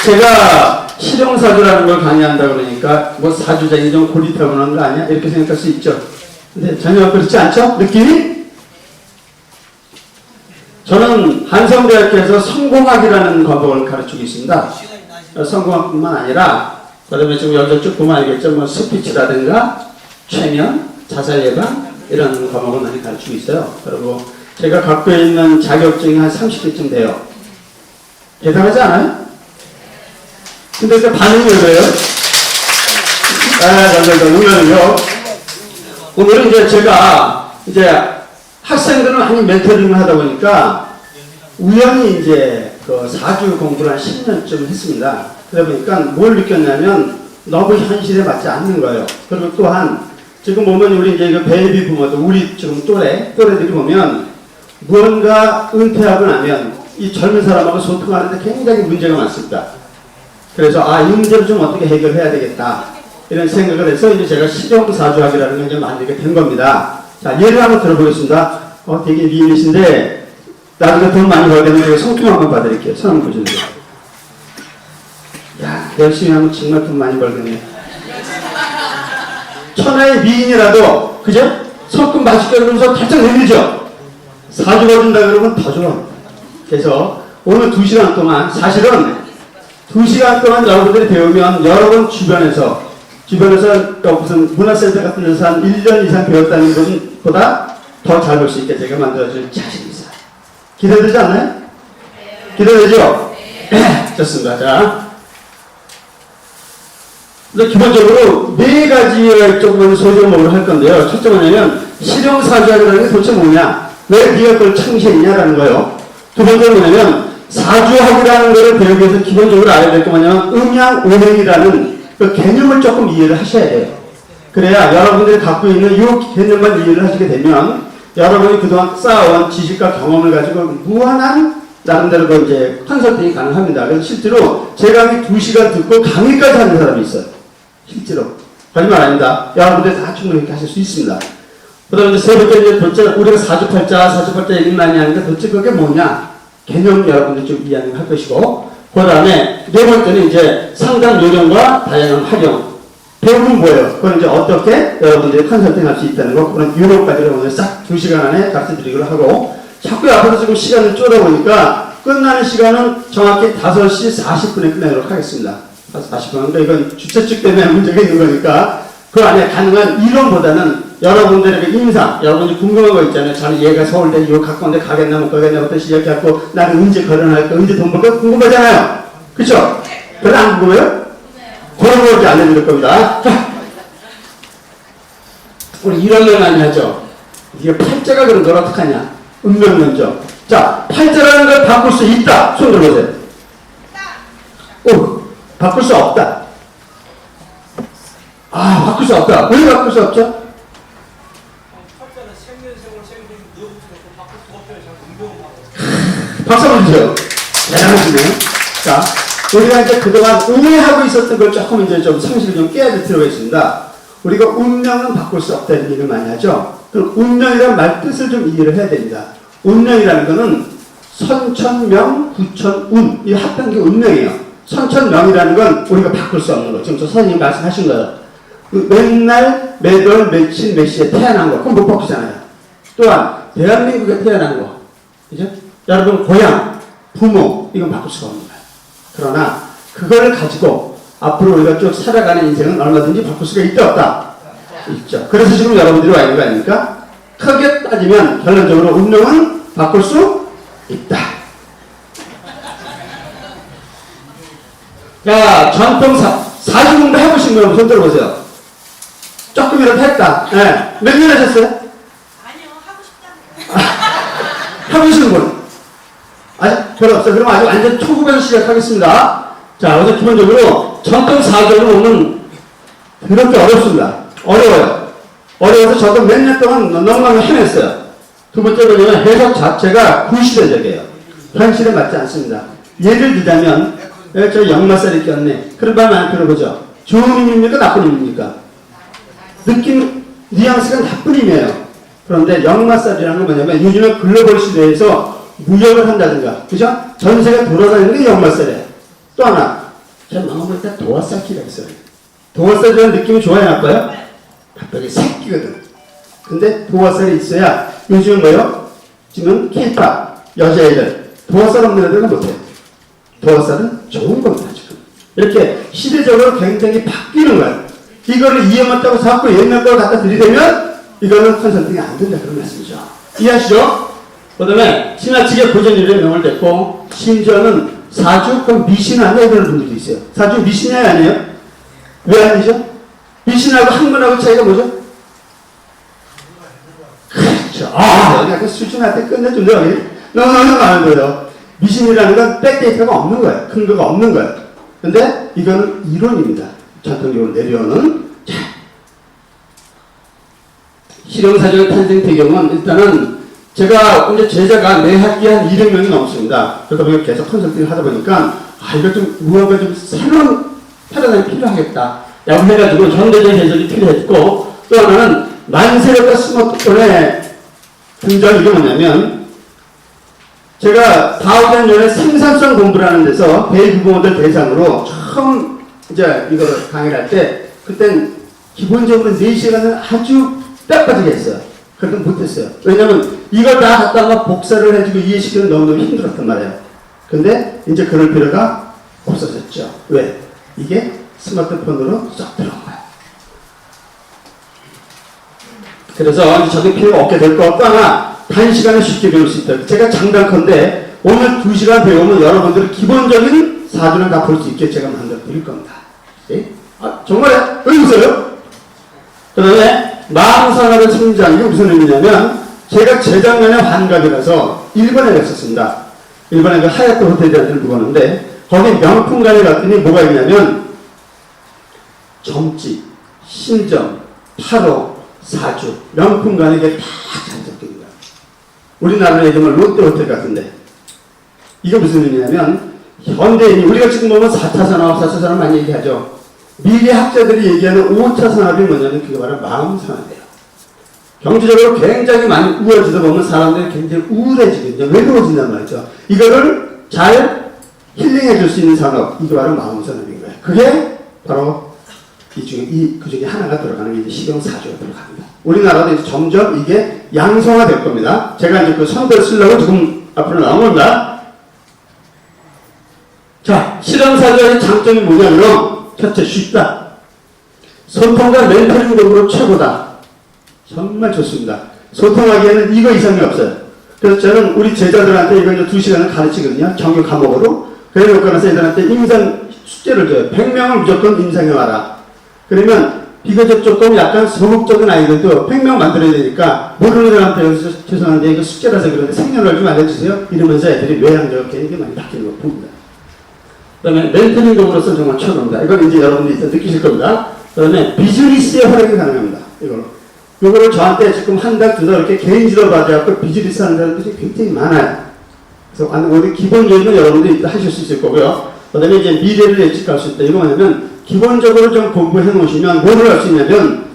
제가 실용사주라는 걸 강의한다 그러니까 뭐 사주쟁이 좀 고리타분한 거 아니야? 이렇게 생각할 수 있죠. 근데 전혀 그렇지 않죠? 느낌이? 저는 한성대학교에서 성공학이라는 과목을 가르치고 있습니다. 성공학뿐만 아니라 그다음에 지금 여기서 쭉 보면 알겠죠? 뭐 스피치라든가 최면, 자살 예방 이런 과목을 많이 가르치고 있어요. 그리고 제가 갖고 있는 자격증이 한 30개쯤 돼요. 대단하지 않아요? 근데 그 반응이 왜요? 오늘은 이제 제가 학생들은 많이 멘토링을 하다 보니까 우연히 이제 그 사주 공부를 한 10년쯤 했습니다. 그러다 보니까 뭘 느꼈냐면 너무 현실에 맞지 않는 거예요. 그리고 또한 지금 보면 우리 이제 그 베이비 부모도 우리 지금 또래들이 보면 무언가 은퇴하고 나면 이 젊은 사람하고 소통하는데 굉장히 문제가 많습니다. 그래서 이 문제를 좀 어떻게 해결해야 되겠다 이런 생각을 해서 이제 제가 실용사주학이라는 걸 이제 만들게 된 겁니다. 자, 예를 한번 들어보겠습니다. 되게 미인이신데 나중에 돈 많이 벌게 되면 제가 성품 한번 봐드릴게요. 손 한번 보여주세요. 야, 열심히 하면 정말 돈 많이 벌겠네. 천하의 미인이라도 그죠? 성품 맛있게 그러면서 살짝 내밀죠? 사주 벌준다 그러면 더 좋아. 그래서 오늘 2시간 동안 사실은 2시간 동안 여러분들이 배우면 여러분 주변에서 무슨 문화센터 같은 데서 한 1년 이상 배웠다는 분보다 더 잘 볼 수 있게 제가 만들어줄 자신이 있어요. 기대되지 않나요? 기대되죠? 네. 좋습니다. 자, 기본적으로 4가지의 조금은 소제목을 할 건데요. 첫째 뭐냐면 실용사주학이라는 게 도대체 뭐냐? 왜 네가 그걸 창시했냐라는 거예요. 두 번째는 뭐냐면 사주학이라는 것을 배우기 위해서 기본적으로 알아야 될 게 뭐냐면 음양운행이라는 그 개념을 조금 이해를 하셔야 돼요. 그래야 여러분들이 갖고 있는 이 개념만 이해를 하시게 되면 여러분이 그동안 쌓아온 지식과 경험을 가지고 무한한 나름대로 이제 컨설팅이 가능합니다. 그래서 실제로 제 강의 2시간 듣고 강의까지 하는 사람이 있어요. 실제로. 거짓말 아닙니다. 여러분들 다 충분히 이렇게 하실 수 있습니다. 그 다음에 세 번째, 이제 도대체 우리가 사주팔자 얘기 많이 하는데 도대체 그게 뭐냐? 개념 여러분들 좀 이해를 할 것이고, 그 다음에 네 번째는 이제 상담 요령과 다양한 활용. 배움은 뭐예요? 그건 이제 어떻게 여러분들이 컨설팅 할 수 있다는 거, 그런 요령까지를 오늘 싹 2시간 안에 가르쳐 드리기로 하고, 자꾸 앞에서 지금 시간을 쪼다 끝나는 시간은 정확히 5시 40분에 끝내도록 하겠습니다. 40분. 그러니까 이건 주최 측 때문에 문제가 있는 거니까 그 안에 가능한 이론보다는 여러분들에게 인상, 여러분들이 궁금한 거 있잖아요. 저는 얘가 서울대 이거 가까운데 가겠나 못 가겠냐부터 시작해갖고 나는 언제 결혼할까, 언제 돈 벌까 궁금하잖아요. 그쵸? 그래 안 궁금해요? 그런 거 이제 알려드릴 겁니다. 자, 우리 이런 걸 많이 하죠. 이게 팔자가 그런 걸 어떡하냐? 운명론죠. 자, 팔자라는 걸 바꿀 수 있다. 손 들어보세요. 오, 바꿀 수 없다. 바꿀 수 없다. 왜 바꿀 수 없죠? 박수 한번 주세요. 대단하시네요. 자, 우리가 이제 그동안 오해하고 있었던 걸 조금 이제 좀 상식을 좀 깨야 될 필요가 있습니다. 우리가 운명은 바꿀 수 없다는 얘기를 많이 하죠. 그럼 운명이라는 말 뜻을 좀 이해를 해야 됩니다. 운명이라는 거는 선천명, 구천운, 이 합한 게 운명이에요. 선천명이라는 건 우리가 바꿀 수 없는 거. 지금 저 선생님이 말씀하신 거예요. 맨날, 매달, 며칠, 몇 시에 태어난 거. 그건 못 바꾸잖아요. 또한 대한민국에 태어난 거. 그죠? 여러분 고향, 부모, 이건 바꿀 수가 없는 거예요. 그러나 그걸 가지고 앞으로 우리가 쭉 살아가는 인생은 얼마든지 바꿀 수가 있다 없다? 있죠. 그래서 지금 여러분들이 와 있는 거 아닙니까? 크게 따지면 결론적으로 운명은 바꿀 수 있다. 자, 전통 사주 공부 해보신 분 손 들어보세요. 조금이라도 했다. 네. 몇 년 하셨어요? 아니요, 하고 싶다고요. 해보시는 분? 아직 별로 없어요. 그럼 아직 완전 초급에서 시작하겠습니다. 자, 우선 기본적으로 전통 사주를 보면 그렇게 어렵습니다. 어려워요. 어려워서 저도 몇 년 동안 너무너무 헤맸어요. 두 번째 뭐냐면 해석 자체가 구시대적이에요. 현실에 맞지 않습니다. 예를 들자면 저 역마살이 꼈네. 그런 말 많이 들어보죠. 좋은 의미입니까? 나쁜 의미입니까? 느낌, 뉘앙스가 나쁜 의미예요. 그런데 역마살이라는 건 뭐냐면 요즘에 글로벌 시대에서 무역을 한다든가, 그죠? 전세가 돌아다니는 게 역마살이에요. 또 하나, 저 마음보다 도화쌓기가 있어요. 도화살이라는 느낌이 좋아요, 나빠요? 갑자기 새끼거든. 근데 도화살이 있어야 요즘은 뭐요? 지금 K-pop 여자애들 도화살 없는 애들은 못해요. 도화살은 좋은 겁니다, 지금. 이렇게 시대적으로 굉장히 바뀌는 거예요. 이거를 이해했다고 자꾸 옛날 걸 갖다 들이대면 이거는 컨설팅이 안 된다 그런 말씀이죠. 이해하시죠? 그 다음에 지나치게 고전일에 명을 댔고 심지어는 사주권 미신을 해야 되는 분들도 있어요. 사주 미신이 아니에요? 왜 아니죠? 미신하고 학문하고 차이가 뭐죠? 그렇죠. 여기 약간 수준한테 끝내준다, 여기. 너무 많은 거예요. 미신이라는 건 백데이터가 없는 거예요. 근거가 없는 거예요. 근데 이거는 이론입니다. 전통적으로 내려오는. 자, 실용사주의 탄생 배경은 일단은 제가 이제 제자가 매 학기 한 200명이 넘습니다. 그러다 보니까 계속 컨설팅을 하다 보니까 이거 좀 무언가 좀 새로운 패러다임이 필요하겠다. 라고 해가지고 현대적 해석이 필요했고 또 하나는 만세력과 스마트폰의 등장 이게 뭐냐면 제가 4~5년 생산성 공부라는 데서 대규모들 대상으로 처음 이제 이걸 강의를 할 때 그땐 기본적으로 4시간을 아주 뼈빠지게 했어요. 그래도 못했어요. 왜냐면 이걸 다 갖다가 복사를 해주고 이해시키는 너무너무 힘들었단 말이에요. 근데 이제 그럴 필요가 없어졌죠. 왜? 이게 스마트폰으로 쏙 들어온 거예요. 그래서 이제 저게 필요가 없게 될 것. 또 하나 단시간에 쉽게 배울 수 있다. 제가 장담컨대 오늘 2시간 배우면 여러분들은 기본적인 사주는 다 볼 수 있게 제가 만들어 드릴 겁니다. 네? 정말요? 왜 웃어요? 그 다음에 마음상하는 성장, 이게 무슨 의미냐면 제가 재작년에 환갑이라서 일본에 갔었습니다. 일본에 그 하얏트 호텔이라는 데를 묵었는데 거기 명품관에 갔더니 뭐가 있냐면 점집, 신점, 타로, 사주, 명품관에 이게 다 잘 적혀 있는 거야. 우리나라로 얘기하면 롯데호텔 같은데 이게 무슨 의미냐면 현대인이 우리가 지금 보면 4차 산업, 4차 산업 많이 얘기하죠. 미래 학자들이 얘기하는 5차 산업이 뭐냐면 그게 바로 마음 산업이에요. 경제적으로 굉장히 많이 우울해지다 보면 사람들이 굉장히 우울해지거든요. 외로워진단 말이죠. 이거를 잘 힐링해 줄 수 있는 산업, 이게 바로 마음 산업인 거예요. 그게 바로 그 중에 하나가 들어가는 게 이제 실용사주가 들어갑니다. 우리나라도 이제 점점 이게 양성화 될 겁니다. 제가 이제 그 선들 쓰려고 지금 앞으로 나온 겁니다. 자, 실용사주의 장점이 뭐냐면 첫째, 쉽다. 소통과 멘토링적으로 최고다. 정말 좋습니다. 소통하기에는 이거 이상이 없어요. 그래서 저는 우리 제자들한테 이거 이제 2시간을 가르치거든요. 정규 과목으로. 그래놓고 나서 애들한테 임상 숙제를 줘요. 100명을 무조건 임상해 와라. 그러면 비교적 조금 약간 소극적인 아이들도 100명 만들어야 되니까 모르는 사람한테 여기서 죄송한데 이거 숙제라서 그런데 생년월 좀 알려주세요. 이러면서 애들이 외향적으로 굉장히 많이 바뀌는 거 봅니다. 그 다음에 멘토링적으로서 정말 최고입니다. 이건 이제 여러분들이 느끼실 겁니다. 그 다음에 비즈니스의 활용이 가능합니다. 이거를 저한테 지금 한 달, 2달 이렇게 개인 지도 받아갖고 비즈니스 하는 사람들이 굉장히 많아요. 그래서 우리 기본적으로 여러분들이 하실 수 있을 거고요. 그 다음에 이제 미래를 예측할 수 있다. 이거 뭐냐면 기본적으로 좀 공부해 놓으시면 뭐를 할 수 있냐면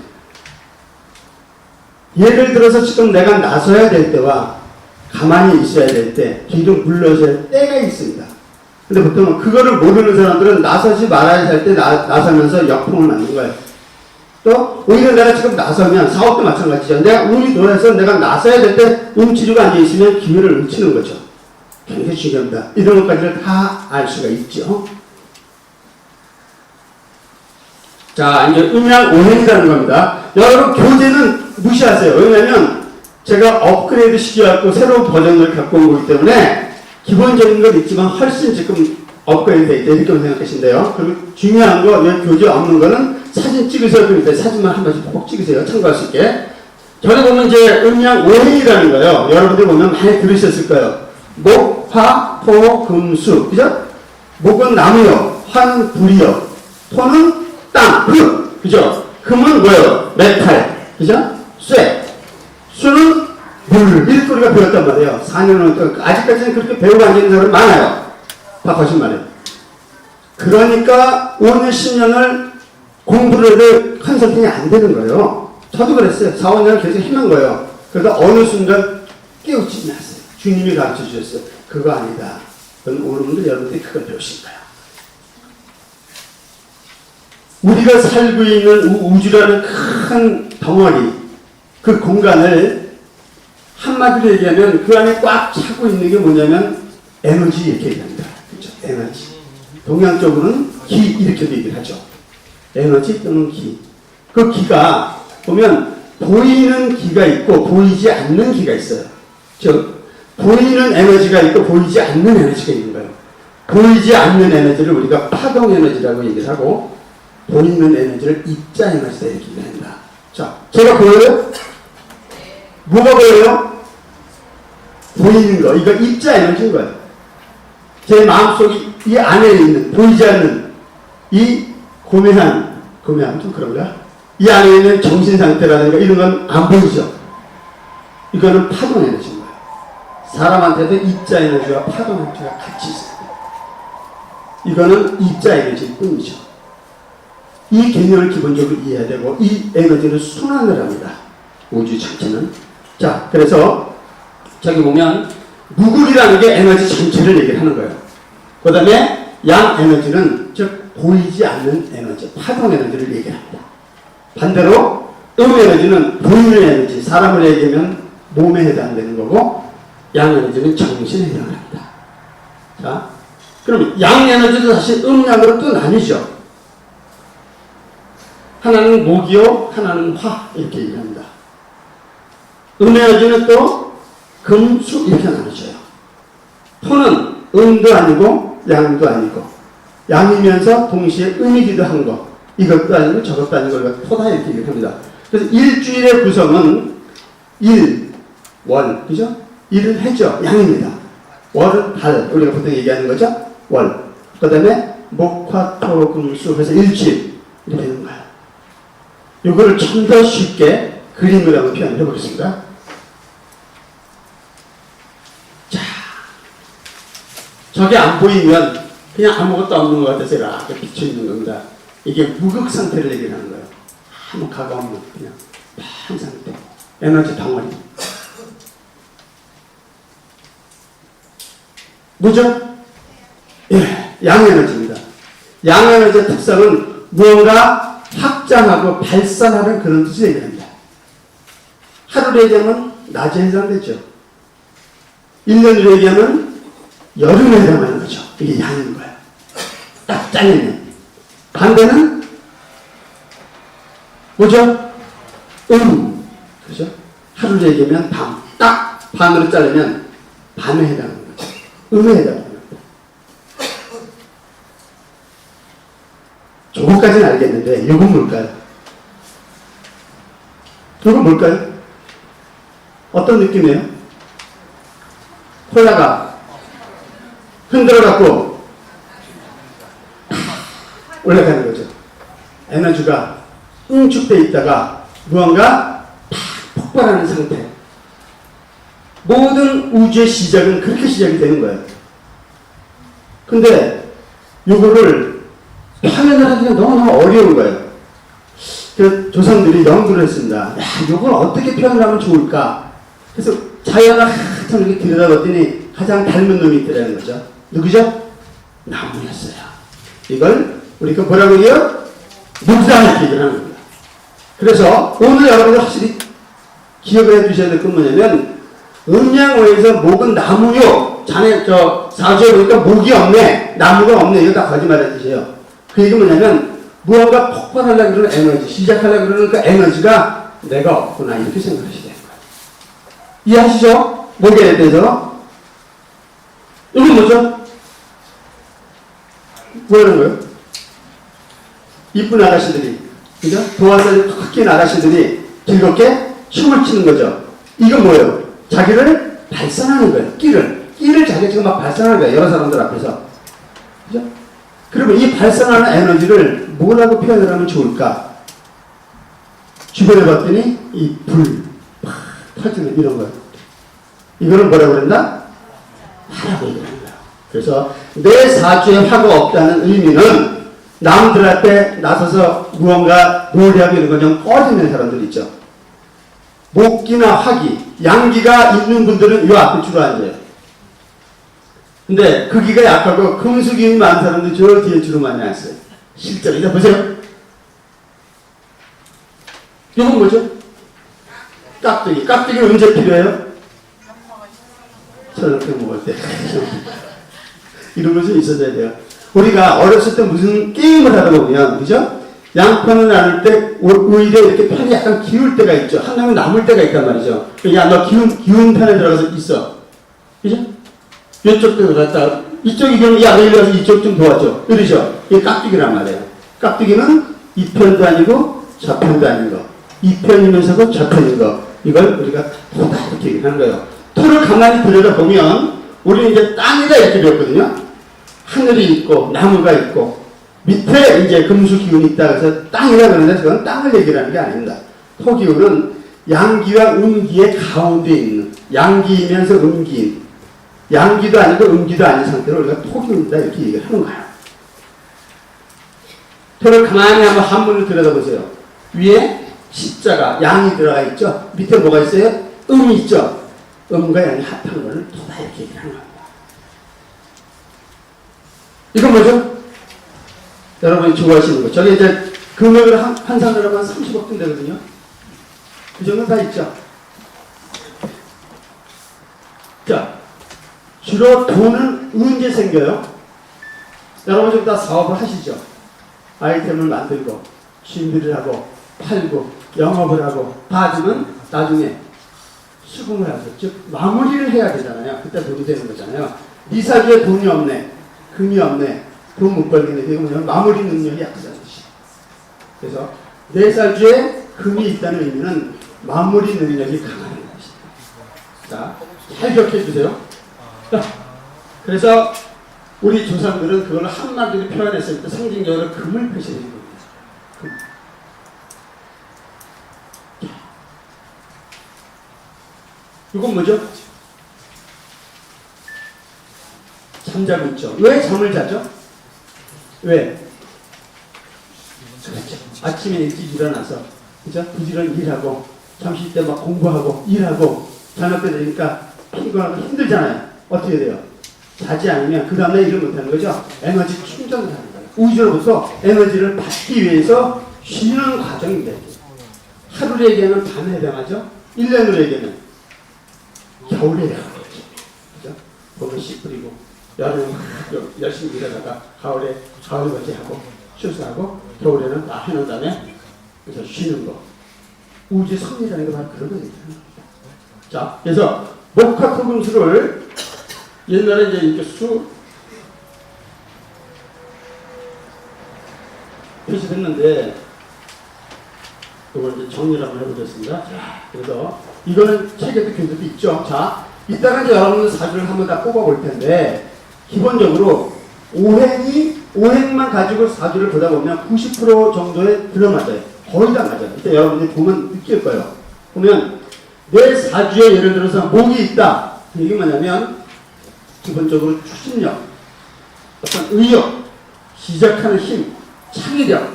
예를 들어서 지금 내가 나서야 될 때와 가만히 있어야 될 때, 뒤로 물러서야 할 때가 있습니다. 근데 보통 그거를 모르는 사람들은 나서지 말아야 할 때 나서면서 역풍을 맞는 거예요. 또 오히려 내가 지금 나서면 사업도 마찬가지죠. 내가 운이 돌아서 내가 나서야 될 때 움츠리고 앉아있으면 기회를 놓치는 거죠. 굉장히 중요합니다. 이런 것까지를 다 알 수가 있죠. 자, 이제 음양 오행이라는 겁니다. 여러분 교재는 무시하세요. 왜냐면 제가 업그레이드 시켜갖고 새로운 버전을 갖고 온 거기 때문에 기본적인 건 있지만 훨씬 지금 업그레이드 돼 있다 이렇게 생각하신대요. 그리고 중요한 거 여기 교재 없는 거는 사진 찍으세요. 그러니까 사진만 한 번씩 꼭 찍으세요. 참고할 수 있게. 저기 보면 이제 음양 오행이라는 거예요. 여러분들 보면 많이 들으셨을 거예요. 목, 화, 토, 금, 수. 그죠? 목은 나무요. 화는 불이요. 토는 땅, 흙. 그죠? 금은 뭐예요? 메탈. 그죠? 쇠. 수는 물. 이렇게 우리가 배웠단 말이에요. 4년은 아직까지는 그렇게 배우고 앉아있는 사람이 많아요. 다 거짓말이에요. 그러니까 5년, 10년을 공부를 해도 컨설팅이 안 되는 거예요. 저도 그랬어요. 4, 5년을 계속 힘한 거예요. 그래서 어느 순간 깨우치지 않았어요. 주님이 가르쳐 주셨어요. 그거 아니다. 그럼 오늘분들 여러분들이 그걸 배우신 거예요. 우리가 살고 있는 우주라는 큰 덩어리, 그 공간을 한마디로 얘기하면 그 안에 꽉 차고 있는 게 뭐냐면 에너지 이렇게 얘기합니다. 그렇죠? 에너지. 동양적으로는 기 이렇게도 얘기를 하죠. 에너지 또는 기. 그 기가 보면 보이는 기가 있고 보이지 않는 기가 있어요. 즉 보이는 에너지가 있고 보이지 않는 에너지가 있는 거예요. 보이지 않는 에너지를 우리가 파동 에너지라고 얘기를 하고 보이는 에너지를 입자 에너지다 이렇게 얘기합니다. 자, 제가 보여요? 뭐가 보여요? 보이는 거. 이거 입자 에너지인 거예요. 제 마음속이 이 안에 있는 보이지 않는 이 고매함 좀 그런가? 이 안에 있는 정신 상태라든가 이런 건 안 보이죠. 이거는 파동 에너지인 거예요. 사람한테도 입자 에너지와 파동 에너지가 같이 있어요. 이거는 입자 에너지일 뿐이죠. 이 개념을 기본적으로 이해해야 되고 이 에너지를 순환을 합니다. 우주 전체는. 자, 그래서 저기 보면 무굴이라는 게 에너지 전체를 얘기를 하는 거예요. 그 다음에 양 에너지는 즉 보이지 않는 에너지, 파동 에너지를 얘기합니다. 반대로 에너지는 보이는 에너지, 사람을 얘기하면 몸에 해당되는 거고 양 에너지는 정신에 해당합니다. 자, 그럼 양 에너지도 사실 양으로 또 나뉘죠. 하나는 목이요, 하나는 화 이렇게 얘기합니다. 에너지는 또 금수 이렇게 나눠져요. 토는 음도 아니고 양도 아니고 양이면서 동시에 음이기도 한 거, 이것도 아니고 저것도 아니고 우리가 토다 이렇게 얘기합니다. 그래서 일주일의 구성은 일, 월, 그죠? 일은 해죠. 양입니다. 월은 달, 우리가 보통 얘기하는 거죠? 월. 그 다음에 목, 화, 토, 금, 수, 그래서 일주일 이렇게 되는 거예요. 이거를 좀 더 쉽게 그림으로 한번 표현해 보겠습니다. 자, 저게 안 보이면 그냥 아무것도 없는 것 같아서 이렇게 비춰있는 겁니다. 이게 무극 상태를 얘기하는 거예요. 아무 가가 없는 그냥 판 상태. 에너지 덩어리. 뭐죠? 예, 양에너지입니다. 양에너지의 특성은 무언가 확장하고 발산하는 그런 뜻을 얘기합니다. 하루로 얘기하면 낮에 해당되죠. 1년으로 얘기하면 여름에 해당하는 거죠. 이게 양인 거예요. 딱 잘리면. 반대는 뭐죠? 그죠? 하루로 얘기하면 밤. 딱 반으로 자르면 밤에 해당하는 거죠. 음에 해당하는 거죠. 저거까지는 알겠는데 이건 뭘까요? 이건 뭘까요? 어떤 느낌이에요? 콜라가 흔들어갖고 올라가는 거죠. 에너지가 응축되어 있다가 무언가 폭발하는 상태. 모든 우주의 시작은 그렇게 시작이 되는 거예요. 근데 요거를 표현을 하기가 너무너무 어려운 거예요. 그래서 조상들이 연구를 했습니다. 야, 요걸 어떻게 표현을 하면 좋을까? 그래서 자연을 한참 이렇게 들여다봤더니 가장 닮은 놈이 있더라는 거죠. 누구죠? 나무였어요. 이걸 우리가 뭐라고 해요? 목상 이렇게 얘기를 하는 겁니다. 그래서 오늘 여러분들 확실히 기억을 해주셔야 될 건 뭐냐면 음양어에서 목은 나무요. 자네 사주에 보니까 목이 없네. 나무가 없네. 이거 다 거짓말의 뜻이에요. 그 얘기는 뭐냐면 무언가 폭발하려고 그러는 에너지, 시작하려고 그러는 그 에너지가 내가 없구나 이렇게 생각하셔야 되는 거예요. 이해하시죠? 목에 대해서. 이건 뭐죠? 뭐라는 거예요? 이쁜 아가씨들이, 그죠? 도화살 탁 낀 아가씨들이 즐겁게 춤을 추는 거죠. 이건 뭐예요? 자기를 발산하는 거예요. 끼를 자기가 지금 막 발산하는 거예요. 여러 사람들 앞에서. 그죠? 그러면 이 발산하는 에너지를 뭐라고 표현을 하면 좋을까? 주변에 봤더니 이 불, 팍 터지는 이런 거예요. 이거는 뭐라고 그랬나? 화라고 얘기하는 거예요. 그래서 내 사주에 화가 없다는 의미는 남들 앞에 나서서 무언가 노래하고 이런 거 좀 꺼지는 사람들 있죠. 목기나 화기, 양기가 있는 분들은 이 앞에 주로 앉아요. 근데 그 기가 약하고 금수기운이 많은 사람들 저 뒤에 주로 많이 앉아요. 실제로 이제 보세요. 이건 뭐죠? 깍두기. 깍두기는 언제 필요해요? 저녁에 먹을 때. 이런 것이 있어야 돼요. 우리가 어렸을 때 무슨 게임을 하다 보면, 그죠? 양편을 나눌 때 오히려 이렇게 편이 약간 기울 때가 있죠. 한 명은 남을 때가 있단 말이죠. 야, 너 기운 편에 들어가서 있어. 그죠? 이쪽도 들어갔다. 이쪽이 그러면 야, 너 이리 와서 이쪽 좀 도와줘. 이러죠. 이게 깍두기란 말이에요. 깍두기는 이 편도 아니고 저편도 아닌 거. 이 편이면서도 저편인 거. 이걸 우리가 토다 이렇게 얘기하는 거예요. 토를 가만히 들여다보면 우리는 이제 땅이라 이렇게 배웠거든요. 하늘이 있고 나무가 있고 밑에 이제 금수 기운이 있다. 그래서 땅이라 그러는데 그건 땅을 얘기하는 게 아닙니다. 토 기운은 양기와 음기의 가운데 있는 양기이면서 음기인 양기도 아니고 음기도 아닌 상태로 우리가 토 기운이다 이렇게 얘기를 하는 거예요. 토를 가만히 한번 한문을 들여다보세요. 위에 십자가 양이 들어가 있죠. 밑에 뭐가 있어요? 음이 있죠. 음과 양이 합한 것을 토다 이렇게 얘기하는 겁니다. 이건 뭐죠? 여러분이 좋아하시는 거. 저게 이제 금액을 환산을 하면 30억 돈 되거든요. 그 정도 다 있죠. 자, 주로 돈은 언제 생겨요? 여러분 좀 다 사업을 하시죠. 아이템을 만들고 준비를 하고 팔고 영업을 하고 받으면 나중에 수금을 하죠. 즉 마무리를 해야 되잖아요. 그때 돈이 되는 거잖아요. 네 사주에 돈이 없네. 금이 없네. 돈 못 벌겠네. 이거 뭐냐면 마무리 능력이 약하다는 뜻이에요. 그래서 내 사주에 금이 있다는 의미는 마무리 능력이 강하다는 뜻이에요. 자, 잘 기억해 주세요. 자, 그래서 우리 조상들은 그걸 한마디로 표현했을 때 상징적으로 금을 표시해준 겁니다. 금. 이건 뭐죠? 잠자고 있죠. 왜 잠을 자죠? 왜? 그렇죠. 아침에 일찍 일어나서 그죠? 부지런히 일하고 잠시 때 막 공부하고 일하고 저녁 때 되니까 피곤하고 힘들잖아요. 어떻게 돼요? 자지 않으면 그 다음날 일을 못하는 거죠. 에너지 충전을 하는 거예요. 우주로부터 에너지를 받기 위해서 쉬는 과정입니다. 하루로 얘기하면 밤에 해당하죠. 1년으로 얘기하면 겨울에 해당하죠. 그죠? 봄에 씨 뿌리고 여름에 열심히 일하다가 가을에 가을바지 하고 추수하고 겨울에는 다 해놓은 다음에 그래서 쉬는 거. 우주의 섭리라는 게 바로 그런 거 얘기하는 겁니다. 자, 그래서 목화토금수를 옛날에 이제 이렇게 표시했는데 이걸 이제 정리를 한번 해보겠습니다. 자, 그래서 이거는 책에도 교재도 있죠. 자, 이따가 이제 여러분들 사주를 한번 다 뽑아볼 텐데 기본적으로 오행만 가지고 사주를 보다 보면 90% 정도에 들어맞아요. 거의 다 맞아요. 이때 여러분들이 보면 느낄 거예요. 보면 내 사주에 예를 들어서 목이 있다. 이게 뭐냐면 기본적으로 추진력, 어떤 의욕, 시작하는 힘, 창의력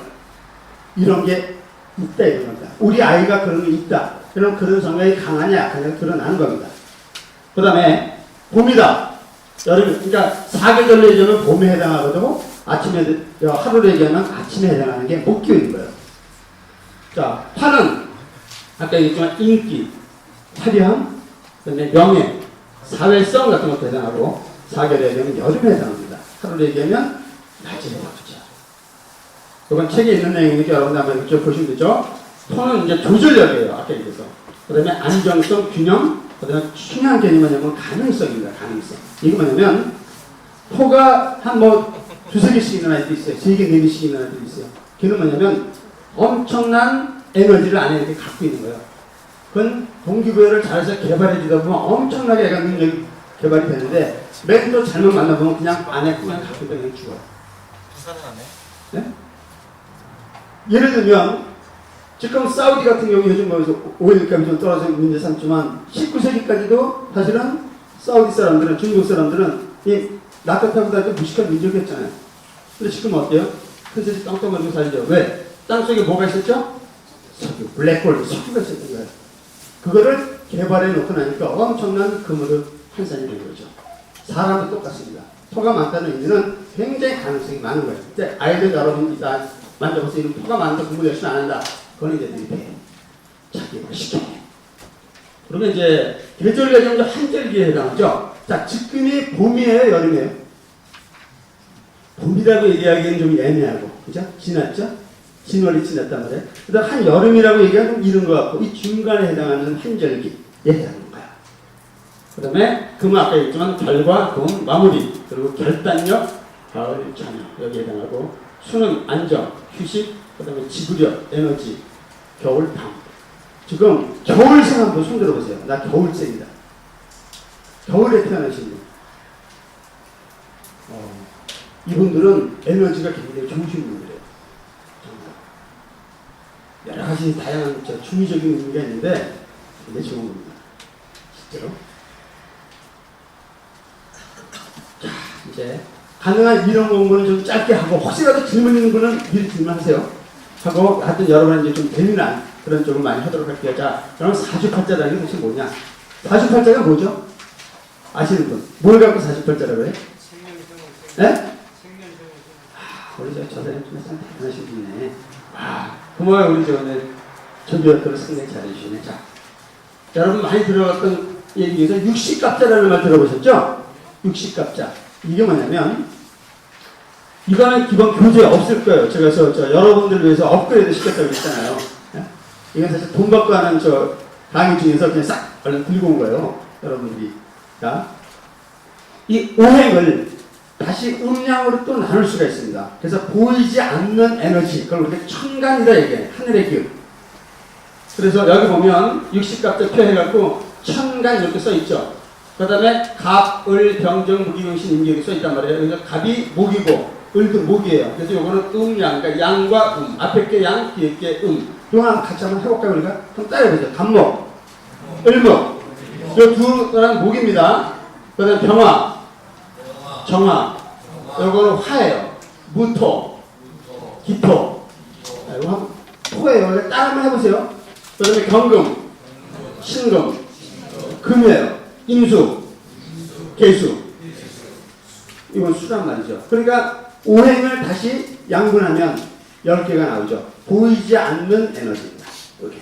이런 게 있다 이런 겁니다. 우리 아이가 그런 게 있다. 그럼 그런 성향이 강하냐 약하냐 드러나는 겁니다. 그 다음에 봄이다. 여름, 그러니까 사계절로 얘기하면 봄에 해당하거든요. 아침에 하루로 얘기하면 아침에 해당하는 게 목기운인 거예요. 자, 화는 아까 얘기했지만 인기, 화려함, 그다음에 명예, 사회성 같은 것도 해당하고 사계절에 얘기하면 여름에 해당합니다. 하루로 얘기하면 낮에 해당하죠. 이건 책에 있는 내용이니까 여러분들 한번 이쪽 보시면 되죠. 토는 이제 조절력이에요. 아까 얘기해서. 그 다음에 안정성, 균형, 그 다음에 중요한 개념이 뭐냐면 가능성입니다. 가능성. 이거 뭐냐면 토가 한 두세 개씩 있는 아이들이 있어요. 세 개, 네 개씩 있는 아이들이 있어요. 걔는 뭐냐면 엄청난 에너지를 안에 이렇게 갖고 있는 거예요. 그건 동기부여를 잘해서 개발해 주다 보면 엄청나게 애가 능력이 개발이 되는데 맨 또 잘못 만나보면 그냥 안에 그냥 갖고 있다 그냥 죽어요. 부산은 안 해? 네? 예를 들면 지금 사우디 같은 경우 요즘 오일값이 좀 떨어져서 문제 삼지만 19세기까지도 사실은 사우디 사람들은 중국 사람들은 이 낙하탕보다도 무식한 민족이었잖아요. 근데 지금 어때요? 큰세지 땅덩어리로 살죠. 왜? 땅속에 뭐가 있었죠? 석유, 블랙홀, 석유가 있었던 거예요. 그거를 개발해 놓고 나니까 엄청난 금으로 환산이 된 거죠. 사람도 똑같습니다. 토가 많다는 의미는 굉장히 가능성이 많은 거예요. 근데 아이들 여러분이 다 만져보세요. 토가 많은데 공부 열심히 안 한다. 그건 이제 돼. 자기 입으로 시켜. 그러면 이제 계절 얘기하면 한절기에 해당하죠. 자, 지금이 봄이에요, 여름이에요? 봄이라고 얘기하기는 좀 애매하고, 그죠? 지났죠? 진월이 지났단 말이에요. 그다음 한 여름이라고 얘기하면 좀 이른 것 같고, 이 중간에 해당하는 한절기에 해당하는 거야. 그 다음에 금은 아까 얘기했지만 달과 금 마무리, 그리고 결단력, 가을 저녁 여기에 해당하고, 수는 안정, 휴식, 그 다음에 지구력, 에너지, 겨울 밤. 지금 겨울생 한번 손 들어보세요. 나 겨울생이다. 겨울에 태어나신 분. 이분들은 에너지가 굉장히 좋으신 분들이에요. 정말. 여러 가지 다양한 중의적인 의미가 있는데 굉장히 좋은 겁니다. 실제로. 자, 이제 가능한 이런 공부는 좀 짧게 하고 혹시라도 질문 있는 분은 미리 질문하세요. 하고 하여튼 여러분은 이제 좀 재미난 그런 쪽을 많이 하도록 할게요. 자, 그럼 사주팔자라는 게 도대체 뭐냐? 사주팔자가 뭐죠? 아시는 분? 뭘 갖고 사주팔자라고 해요? 네? 우리 저 사장님 좀 대단하신 분이네. 고마워요. 우리 전교학교를 상당히 잘해주시네. 자, 여러분 많이 들어봤던 얘기 중에서 육식갑자라는 말 들어보셨죠? 육식갑자. 이게 뭐냐면 이거는 기본 교재에 없을 거예요. 제가 여러분들을 위해서 업그레이드 시켰다고 했잖아요. 이건 사실 돈 받고 하는 강의 중에서 그냥 싹 얼른 들고 온 거예요. 여러분들이. 자, 이 오행을 다시 음양으로 또 나눌 수가 있습니다. 그래서 보이지 않는 에너지, 그걸 우리가 천간이라 얘기해요. 하늘의 기운. 그래서 여기 보면 육식갑자 표해갖고 천간 이렇게 써있죠. 그 다음에 갑, 을, 병정, 무기용신, 임기 이렇게 써있단 말이에요. 그래서 갑이 목이고 을도 목이에요. 그래서 요거는 양, 그러니까 양과 앞에 게 양, 뒤에 게 이거 같이 한번 해볼까요, 우리가? 한번 따라해보죠. 갑목, 을목. 요 두 사람 목입니다. 그 다음에 병화, 정화. 요거는 화예요. 무토, 기토. 이거 한번 토예요. 따라 한번 해보세요. 그 다음에 경금, 신금, 금이에요. 임수, 개수. 이건 수란 말이죠. 그러니까 오행을 다시 양분하면 10개가 나오죠. 보이지 않는 에너지입니다. 이렇게.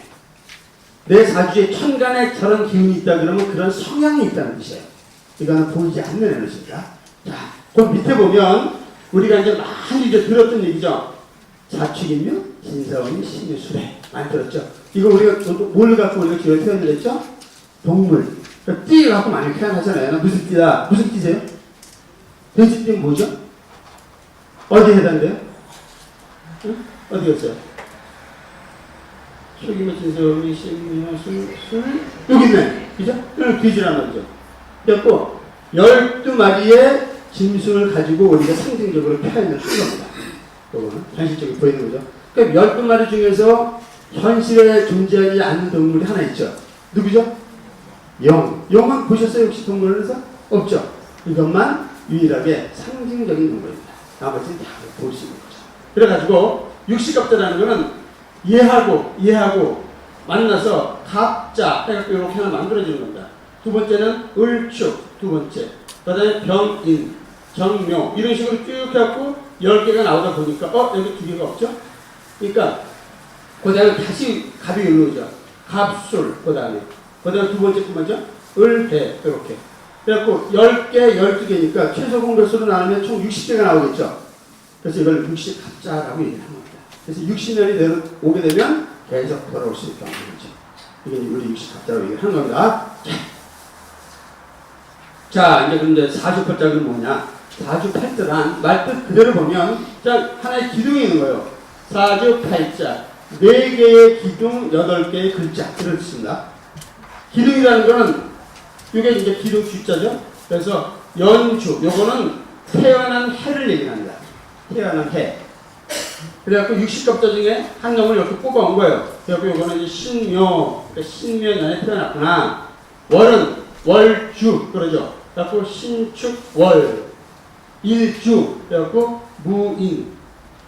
내 사주에 천간에 저런 기운이 있다 그러면 그런 성향이 있다는 뜻이에요. 이거는 보이지 않는 에너지입니다. 자, 그 밑에 보면 우리가 이제 많이 들었던 얘기죠. 사축이며 신사원이 신유술에 많이 들었죠. 이거 우리가 뭘 갖고 우리가 기회 표현을 했죠? 동물. 그러니까 띠 갖고 많이 표현하잖아요. 무슨 띠다? 무슨 띠세요? 돼지띠는 뭐죠? 어디에 해당돼요? 응? 어디였어요? 속이며 진사원이 신유술 여기 있네. 그죠? 돼지란 말이죠. 그래갖고 12마리의 짐승을 가지고 우리가 상징적으로 표현을 쓴 겁니다. 이거는 현실적으로 보이는 거죠. 그러니까 12마리 중에서 현실에 존재하지 않는 동물이 하나 있죠. 누구죠? 영. 영은 보셨어요? 혹시 동물원에서? 없죠. 이것만 유일하게 상징적인 동물입니다. 나머지는 다 볼 수 있는 거죠. 그래가지고 육식갑자라는 거는 얘하고 만나서 갑자 해갖고 이렇게 하나 만들어지는 겁니다. 두 번째는 을축, 두 번째. 그 다음에 병인, 정묘 이런 식으로 쭉 해갖고 10개가 나오다 보니까 여기 2개가 없죠? 그러니까 그 다음에 다시 갑이 올라오죠. 갑술 그 다음에 두 번째 뭐죠? 을해 이렇게 그래갖고 10개, 12개니까 최소 공개수로 나누면 총 60개가 나오겠죠? 그래서 이걸 60갑자라고 얘기를 합니다. 그래서 60년이 오게 되면 계속 돌아올 수 있다는 거죠. 이게 우리 60갑자라고 얘기를 하는 겁니다. 자, 이제 그런데 사주팔자는 뭐냐? 사주팔자란 말뜻 그대로 보면 자 하나의 기둥이 있는 거예요. 사주팔자 4개의 기둥, 8개의 글자 이렇게 씁니다. 기둥이라는 거는 이게 이제 기둥 주자죠. 그래서 연주 요거는 태어난 해를 얘기합니다. 태어난 해. 그래갖고 60갑자 중에 한 놈을 이렇게 뽑아온 거예요. 그래갖고 요거는 이제 신묘, 그러니까 신묘년에 태어났구나. 월은 월주 그러죠. 그래갖고 신축월, 일주 그래갖고 무인,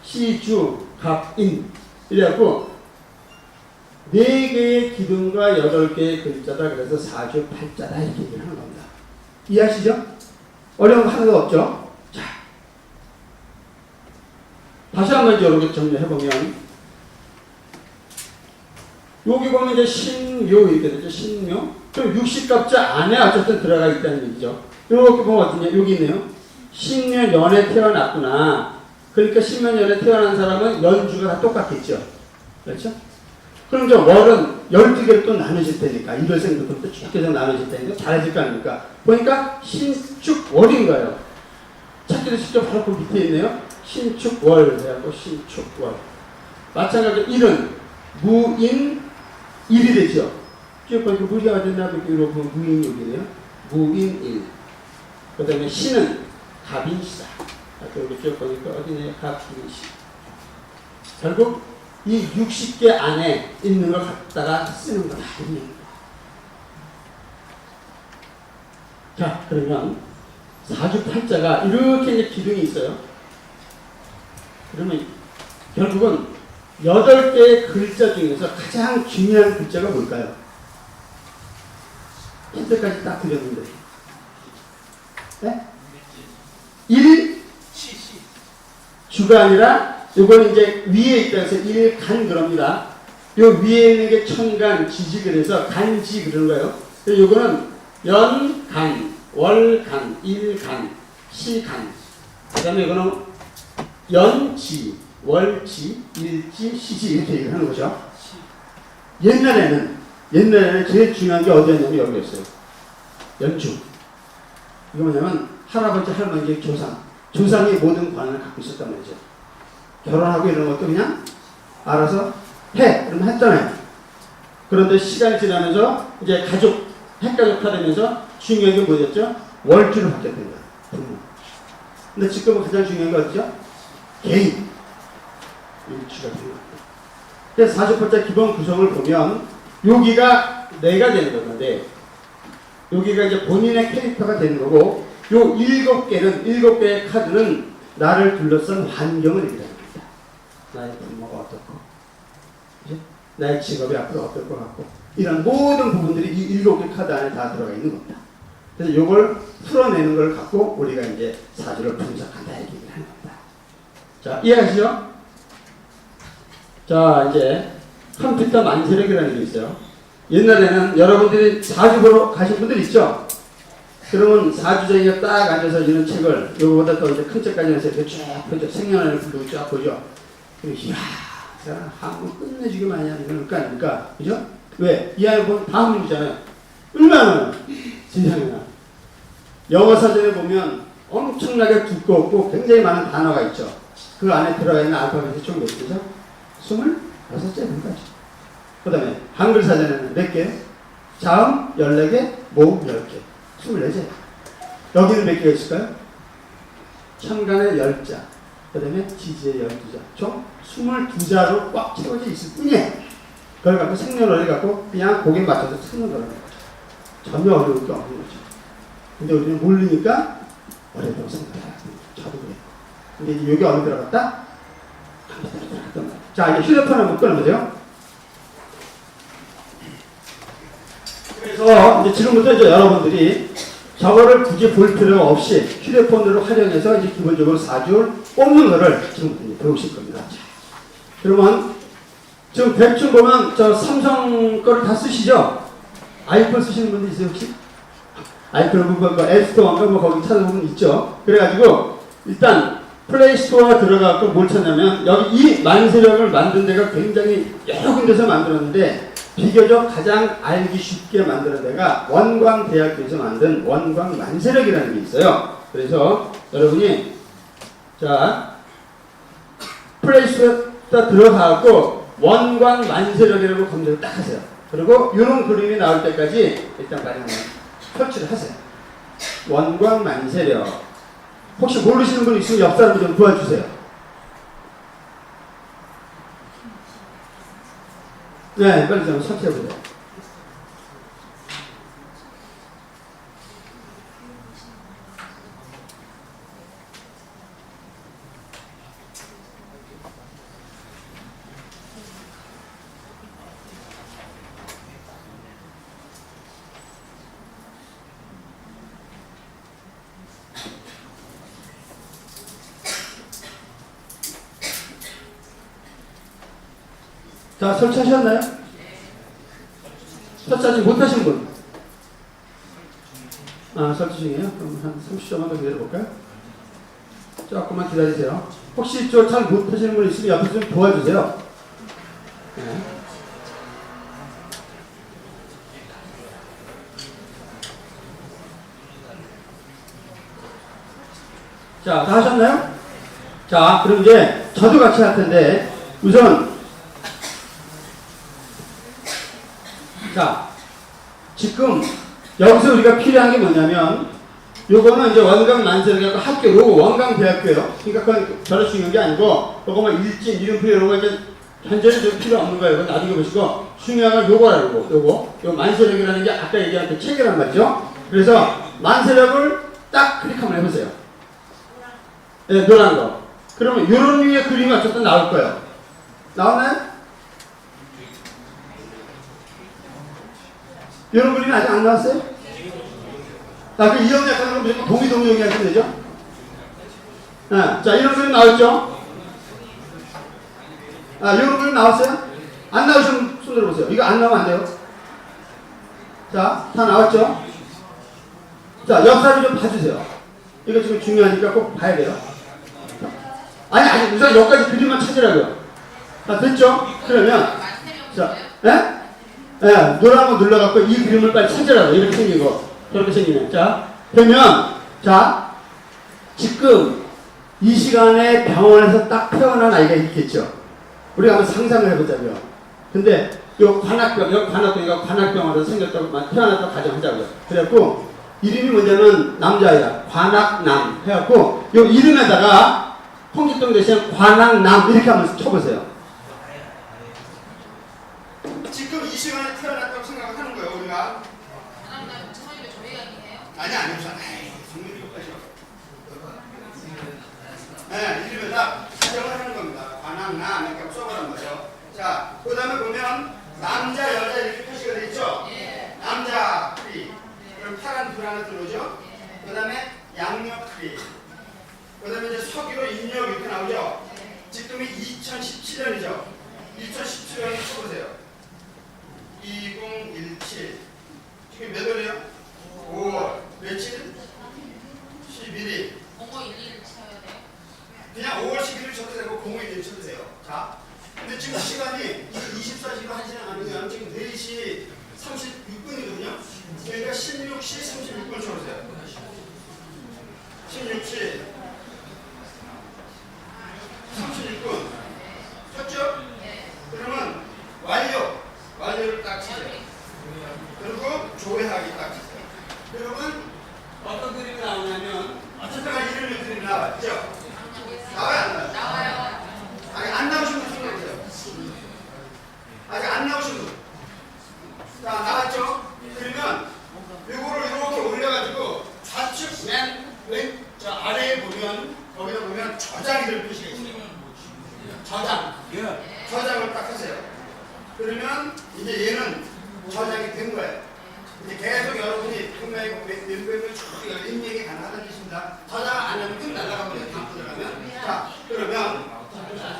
시주, 갑인 이래갖고 4개의 기둥과 8개의 글자다. 그래서 사주팔자다 이렇게 얘기를 하는 겁니다. 이해하시죠? 어려운 거 하나도 없죠? 자, 다시 한번 이렇게 정리해보면 여기 보면 이제 신묘 이렇게 되죠. 신묘. 그럼 60갑자 안에 어쨌든 들어가 있다는 얘기죠. 이렇게 보면 어떠냐? 여기 있네요. 신묘년에 태어났구나. 그러니까 신묘년에 태어난 사람은 연주가 다 똑같겠죠. 그렇죠? 그럼 이제 월은 12개로 또 나눠질 테니까, 일월생부터 또 쭉 해서 나눠질 테니까 잘해질 거 아닙니까? 보니까 신축월인 거예요. 찾기도 직접 바로 그 밑에 있네요. 신축월, 해갖고 신축월. 마찬가지로 일은 무인일이 되죠. 쭉 보니까 무리가 됐나 보니까 이렇게 무인일이네요. 무인일. 그 다음에 신은 갑인시다. 아까 여기 쭉 보니까 어디네요? 갑인시. 결국 이 60개 안에 있는 걸 갖다가 쓰는 거다. 자, 그러면 사주팔자가 이렇게 이제 기둥이 있어요. 그러면 결국은 8개의 글자 중에서 가장 중요한 글자가 뭘까요? 힌트까지 딱 드렸는데. 네? 1, 주가 아니라 이건 이제 위에 있다 해서 일간 그럽니다. 요 위에 있는 게 천간, 지지 그래서 간지 그러는 거예요. 요거는 연간, 월간, 일간, 시간. 그 다음에 이거는 연지, 월지, 일지, 시지 이렇게 얘기를 하는 거죠. 옛날에는 제일 중요한 게 어디였냐면 여기였어요. 연주. 이거 뭐냐면 할아버지, 할머니의 조상이 모든 관을 갖고 있었단 말이죠. 결혼하고 이런 것도 그냥 알아서 해. 그러면 했잖아요. 그런데 시간이 지나면서 이제 핵가족화 되면서 중요한 게 뭐였죠? 월주로 바뀌었던 거예요. 부모. 근데 지금은 가장 중요한 게 어디죠? 개인. 일주가 되는 거예요. 그래서 사주팔자 기본 구성을 보면 여기가 내가 되는 건데 여기가 이제 본인의 캐릭터가 되는 거고 요 7개의 카드는 나를 둘러싼 환경을 얘기합니다. 나의 부모가 어떻고, 그치? 나의 직업이 앞으로 어떨 것 같고, 이런 모든 부분들이 이 7개 카드 안에 다 들어가 있는 겁니다. 그래서 이걸 풀어내는 걸 갖고 우리가 이제 사주를 분석한다 이렇게 하는 겁니다. 자, 이해하시죠? 자, 이제 컴퓨터 만세력이라는 게 있어요. 옛날에는 여러분들이 사주 보러 가신 분들 있죠? 그러면 사주쟁이가 딱 앉아서 이런 책을 요거보다 더 이제 큰 책까지 해서 이렇게 쭉 펴죠. 생년월일 부르고 쫙 보죠. 이야, 사람 한국 끝내주게 많이 하는 거 아닙니까? 그죠? 왜? 이 안에 보면 다 한문이잖아요. 얼마나 세상에나. 영어 사전에 보면 엄청나게 두껍고 굉장히 많은 단어가 있죠. 그 안에 들어가 있는 알파벳이 총 몇 개죠? 26개 문까지. 그 다음에 한글 사전에는 몇 개? 자음 14개, 모음 10개. 24개. 여기는 몇 개가 있을까요? 천간에 10자. 그 다음에 지지에 12자. 총 22자로 꽉 채워져 있을 뿐이에요. 그걸 갖고 생년월일 갖고 그냥 거기에 맞춰서 쓰는 거라는 거죠. 전혀 어려울 게 없는 거죠. 근데 우리는 모르니까 어렵다고 생각해요. 저도 그래요. 근데 이제 여기 어디 들어갔다? 컴퓨터로 들어갔단 말이에요. 자, 이제 휴대폰 한번 끊어보세요. 그래서 이제 지금부터 이제 여러분들이 저거를 굳이 볼 필요 없이 휴대폰으로 활용해서 이제 기본적으로 사주를 뽑는 거를 지금부터 이제 배우실 겁니다. 자, 그러면 지금 대충 보면 저 삼성 거를 다 쓰시죠? 아이폰 쓰시는 분들 있어요 혹시? 아이폰 뭐 앱스토어인가 뭐 거기 찾아보면 있죠. 그래가지고 일단 플레이스토어 들어가고 뭘 찾냐면 여기 이 만세력을 만든 데가 굉장히 여러 군데서 만들었는데 비교적 가장 알기 쉽게 만드는 데가 원광대학교에서 만든 원광만세력이라는 게 있어요. 그래서 여러분이 자 플레이스토어 들어가고 원광만세력이라고 검색을 딱 하세요. 그리고 이런 그림이 나올 때까지 일단 빨리 한번 설치를 하세요. 원광만세력. 혹시 모르시는 분 있으면 옆 사람 좀 도와주세요. 네, 빨리 좀 설치해보세요. 자, 설치하셨나요? 첫 사진 못하신 분? 아, 설치 중이에요? 그럼 한 30초만 더 기다려볼까요? 조금만 기다리세요. 혹시 저 잘 못하시는 분 있으면 옆에서 좀 도와주세요. 네. 자, 다 하셨나요? 자, 그럼 이제 저도 같이 할 텐데, 우선, 자, 지금 여기서 우리가 필요한 게 뭐냐면, 요거는 이제 원광 만세대학교 학교, 요거 원광대학교예요. 그러니까 그건 별로 중요한 게 아니고, 요거만 일진, 이름표 이런 거 이제 현재는 좀 필요 없는 거예요. 이건 나중에 보시고, 중요한 건 요거라고, 요 만세력이라는 게 아까 얘기한 그 책이란 말이죠. 그래서 만세력을 딱 클릭하면 해보세요. 네, 노란 거. 그러면 요런 류의 그림이 어쨌든 나올 거예요. 나왔나요? 요런 그림이 아직 안 나왔어요? 자, 그 이형 약하는 건 무조건 동이 하시면 되죠? 네, 자, 이런 그림 나왔죠? 아, 이런 그림 나왔어요? 안 나오시면 손 들어보세요. 이거 안 나오면 안 돼요. 자, 다 나왔죠? 자, 역사를 좀 봐주세요. 이거 지금 중요하니까 꼭 봐야 돼요. 아니, 우선 여기까지 그림만 찾으라고요. 자, 됐죠? 그러면, 자, 예? 예, 노란 거 눌러갖고 이 그림을 빨리 찾으라고. 이렇게 생긴 거. 저렇게 생기네. 자, 그러면, 자, 지금 이 시간에 병원에서 딱 태어난 아이가 있겠죠? 우리가 한번 상상을 해보자고요. 근데, 요 관악병원에서 생겼다고, 태어났다고 가정하자고요. 그래갖고, 이름이 뭐냐면, 남자아이야. 관악남. 해갖고, 요 이름에다가, 홍길동 대신 관악남. 이렇게 한번 쳐보세요. 지금 이 시간에 태어났다고 생각하는 거예요, 우리가. 아니, 우선. 네, 이름에다 사용을 하는 겁니다. 관악남. 이렇게 써보란 말이에요. 자, 그 다음에 보면, 남자, 여자 이렇게 표시가 되어 있죠? 남자, 크리. 그럼 파란 불 하나 들어오죠? 그 다음에 양력 크리. 그 다음에 이제 석유로 인력 이렇게 나오죠? 지금이 2017년이죠? 2017년을 쳐보세요. 2017. 지금 몇 월이에요? 5월. 며칠? 11일. 0511을 쳐야 돼요? 그냥 5월 11일 쳐도 되고 0511일 쳐도 돼요. 자, 근데 지금 시간이 24시간 1시간 아니면 지금 4시 36분이거든요? 그러니까 16시 36분 쳐보세요. 16시 36분. 쳤죠? 그러면 완료를 딱 치세요. 그리고 조회하기 딱 치세요. 그러면 어떤 그림이 나오냐면 어쨌든 이런 그림이 나왔죠? 나와요, 안 나와요? 나와요. 아직 안 나오신 분 생각해요. 아직 안 나오신 분. 자, 나왔죠? 그러면 이거를 이렇게 올려가지고 좌측 저 아래에 보면 거기다 보면 저장이들 표시가 있어요. 저장. 저장을 딱 하세요. 그러면 이제 얘는 저장이 된 거예요. 이제 계속 여러분이 분명히 멤버를 쭉 인맥이 가능하다는 뜻입니다. 저장 안 하면 쭉 날아가버려요. 다음 들어가면. 자, 그러면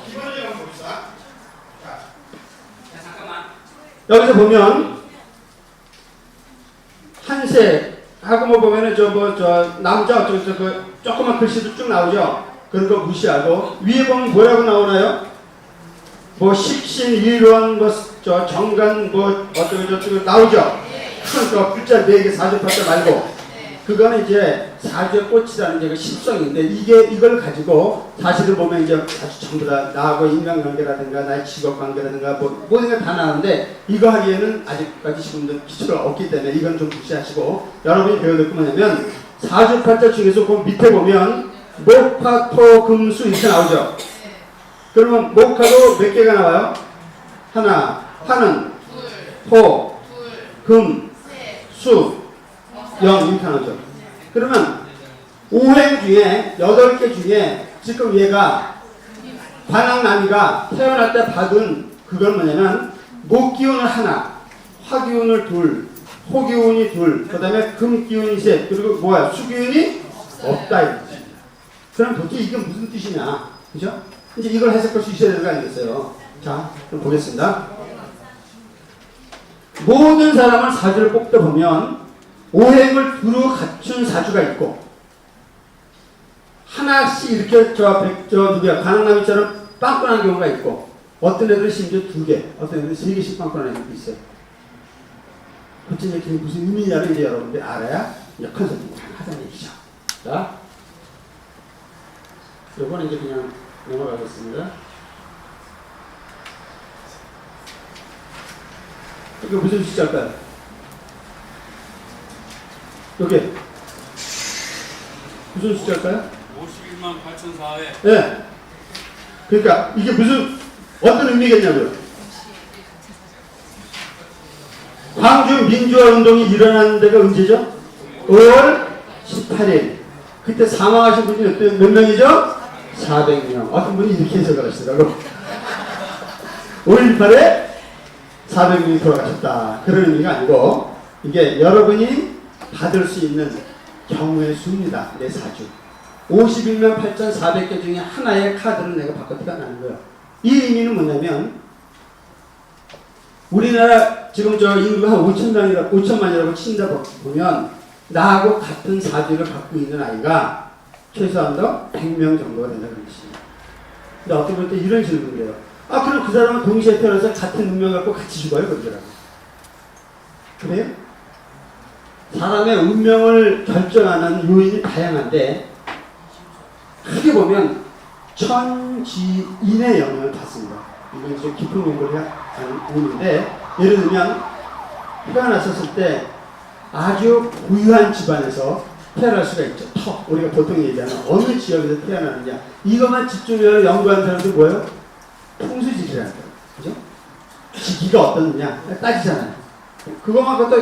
기본적으로 한번 봅시다. 자, 잠깐만. 여기서 보면 한색하고 뭐 보면은 저 남자 어쩌고 그 조그만 글씨도 쭉 나오죠. 그런 거 무시하고 위에 보면 뭐라고 나오나요? 뭐 식신 일원 저 정관 뭐 어쩌고 나오죠. 큰 거 글자 4개 4조8자 말고 그거는 이제 사주의 꽃이라는 게 십성인데 이걸 가지고 사실을 보면 이제 아주 전부 다 나하고 인간관계라든가 나의 직업관계라든가 뭐 모든 게 다 나오는데 이거 하기에는 아직까지 지금도 기초가 없기 때문에 이건 좀 무시하시고 여러분이 배워야 될 게 뭐냐면 사주팔자 중에서 그 밑에 보면 목화토금수 이렇게 나오죠. 그러면 목화도 몇 개가 나와요? 하는 토, 금, 수, 영 이렇게 나오죠. 그러면 5행 중에 8개 중에 지금 얘가 관악나미가 태어날 때 받은 그건 뭐냐면 목기운을 하나, 화기운을 둘, 호기운이 둘, 그 다음에 금기운이 셋, 그리고 뭐야? 수기운이 없다. 그럼 도대체 이게 무슨 뜻이냐? 그죠? 이제 이걸 해석할 수 있어야 되는 거 아니겠어요? 자, 그럼 보겠습니다. 모든 사람을 사주를 뽑다 보면 오행을 두루 갖춘 사주가 있고 하나씩 이렇게 저 누구야 가능남이처럼 빵꾸난 경우가 있고 어떤 애들은 심지어 2개, 어떤 애들은 3개씩 빵꾸난 애들도 있어요. 그치, 그게 무슨 의미냐를 이제 여러분들이 알아야 이제 컨설팅 하자는 얘기죠. 자, 요거는 이제 그냥 넘어가겠습니다. 이거 무슨 숫자일까요? 요게 무슨 숫자일까요? 51만 8,400. 네. 그러니까 이게 무슨 어떤 의미겠냐고요. 광주 민주화 운동이 일어난 데가 언제죠? 5월 18일. 그때 사망하신 분이 몇 명이죠? 400명. 어떤 분이 이렇게 해석을 하시더라고. 5월 18일에 400명이 돌아가셨다. 그런 의미가 아니고 이게 여러분이 받을 수 있는 경우의 수입니다. 내 사주. 51만 8,400개 중에 하나의 카드를 내가 바꿔 나는 거예요. 이 의미는 뭐냐면 우리나라 지금 저 인구가 한 5천만이라고 친다 보면 나하고 같은 사주를 갖고 있는 아이가 최소한도 100명 정도가 된다는 것입니다. 근데 어떤 분한테 이런 질문을 해요. 아, 그럼 그 사람은 동시에 태어나서 같은 운명 갖고 같이 죽어요? 그러더라고요. 그래요? 사람의 운명을 결정하는 요인이 다양한데 크게 보면 천지인의 영향을 받습니다. 이건 좀 깊은 공부를 하는데 예를 들면 태어났었을 때 아주 부유한 집안에서 태어날 수가 있죠. 우리가 보통 얘기하는 어느 지역에서 태어나느냐 이것만 집중해서 연구하는 사람들 뭐예요? 풍수지리라는 거예요. 그죠? 지기가 어떻느냐 따지잖아요. 그것만 갖다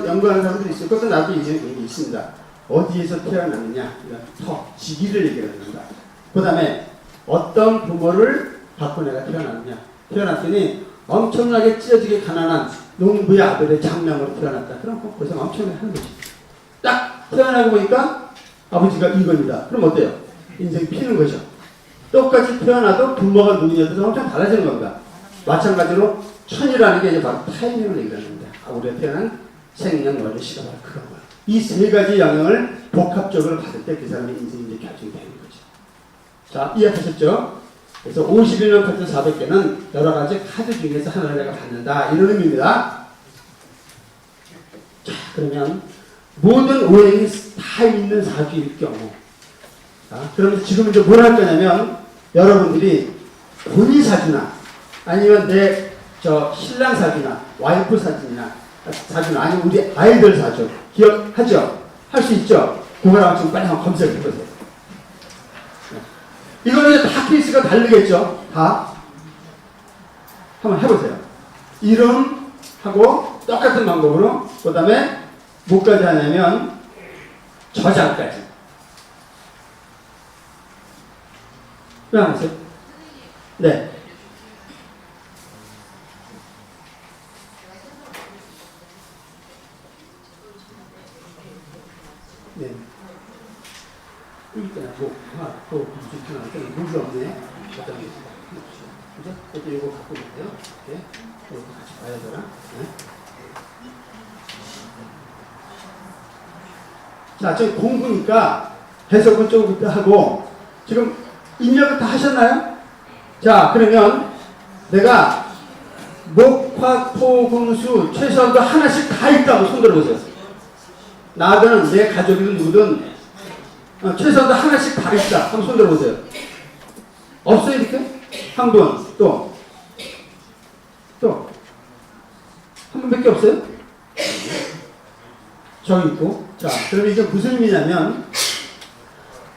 연구하는 사람들이 있어요. 그것도 나도 얘기 있습니다. 어디에서 태어났느냐 지기를 얘기를 합니다. 그 다음에 어떤 부모를 갖고 내가 태어났느냐 태어났더니 엄청나게 찢어지게 가난한 농부의 아들의 장남으로 태어났다. 그럼 고생 엄청나게 하는 거지. 딱 태어나고 보니까 아버지가 이건이다. 그럼 어때요? 인생이 피는 거죠. 똑같이 태어나도 부모가 누구냐도 엄청 달라지는 겁니다. 마찬가지로 천이라는 게 이제 바로 타이밍을 얘기하는 겁니다. 우리가 태어난 생년월일 시가 바로 그런 거예요. 이 세 가지 영향을 복합적으로 받을 때 그 사람의 인생이 이제 결정이 되는 거죠. 자, 이해하셨죠? 그래서 51만 8,400개는 여러 가지 카드 중에서 하나를 내가 받는다. 이런 의미입니다. 자, 그러면 모든 오행이 다 있는 사주일 경우. 자, 그러면 지금 이제 뭘 할 거냐면 여러분들이 본인 사주나 아니면 내 신랑 사주나 와이프 사주나 아니면 우리 아이들 사주 기억하죠? 할 수 있죠? 그거랑 지금 빨리 한번 검색해 보세요. 이거는 이제 다 케이스가 다르겠죠? 다. 한번 해보세요. 이름하고 똑같은 방법으로, 그 다음에 뭐까지 하냐면, 저장까지. 왜 안 하세요? 네. 네. 여기 있잖아요. 하나, 또, 하나, 물이 없네. 어떤 게 있어. 그죠? 그래도 이거 갖고 있는데요. 이렇게. 이거 같이 봐야 되나? 네. 자, 저희 공부니까 해석은 좀 그때 하고, 지금 입력을 다 하셨나요? 자, 그러면 내가 목, 화, 토, 금, 수, 최소한도 하나씩 다 있다고 손 들어보세요. 나든 내 가족이든 누구든 최소한도 하나씩 다 있다. 한번 손 들어보세요. 없어요, 이렇게? 한 분, 또. 한 분밖에 없어요? 저기 있고. 자, 그러면 이제 무슨 의미냐면,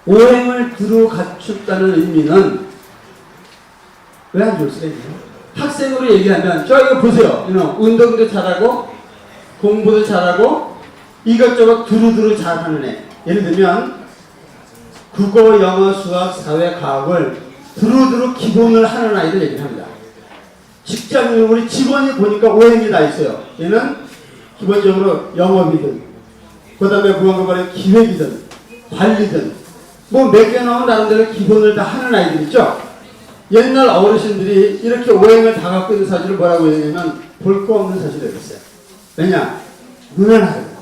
오행을 두루 갖췄다는 의미는 왜 안 좋을 수가 있나요? 학생으로 얘기하면, 이거 보세요. 운동도 잘하고, 공부도 잘하고, 이것저것 두루두루 잘하는 애. 예를 들면, 국어, 영어, 수학, 사회, 과학을 두루두루 기본을 하는 아이들 얘기를 합니다. 직장인, 우리 직원이 보니까 오행이 다 있어요. 얘는 기본적으로 영업이든, 그 다음에 무언가 기획이든, 관리든, 뭐 몇 개 나오면 나름대로 기본을 다 하는 아이들 있죠? 옛날 어르신들이 이렇게 오행을 다 갖고 있는 사주를 뭐라고 얘기하냐면 볼 거 없는 사주라고 했어요. 왜냐? 무난하거든요.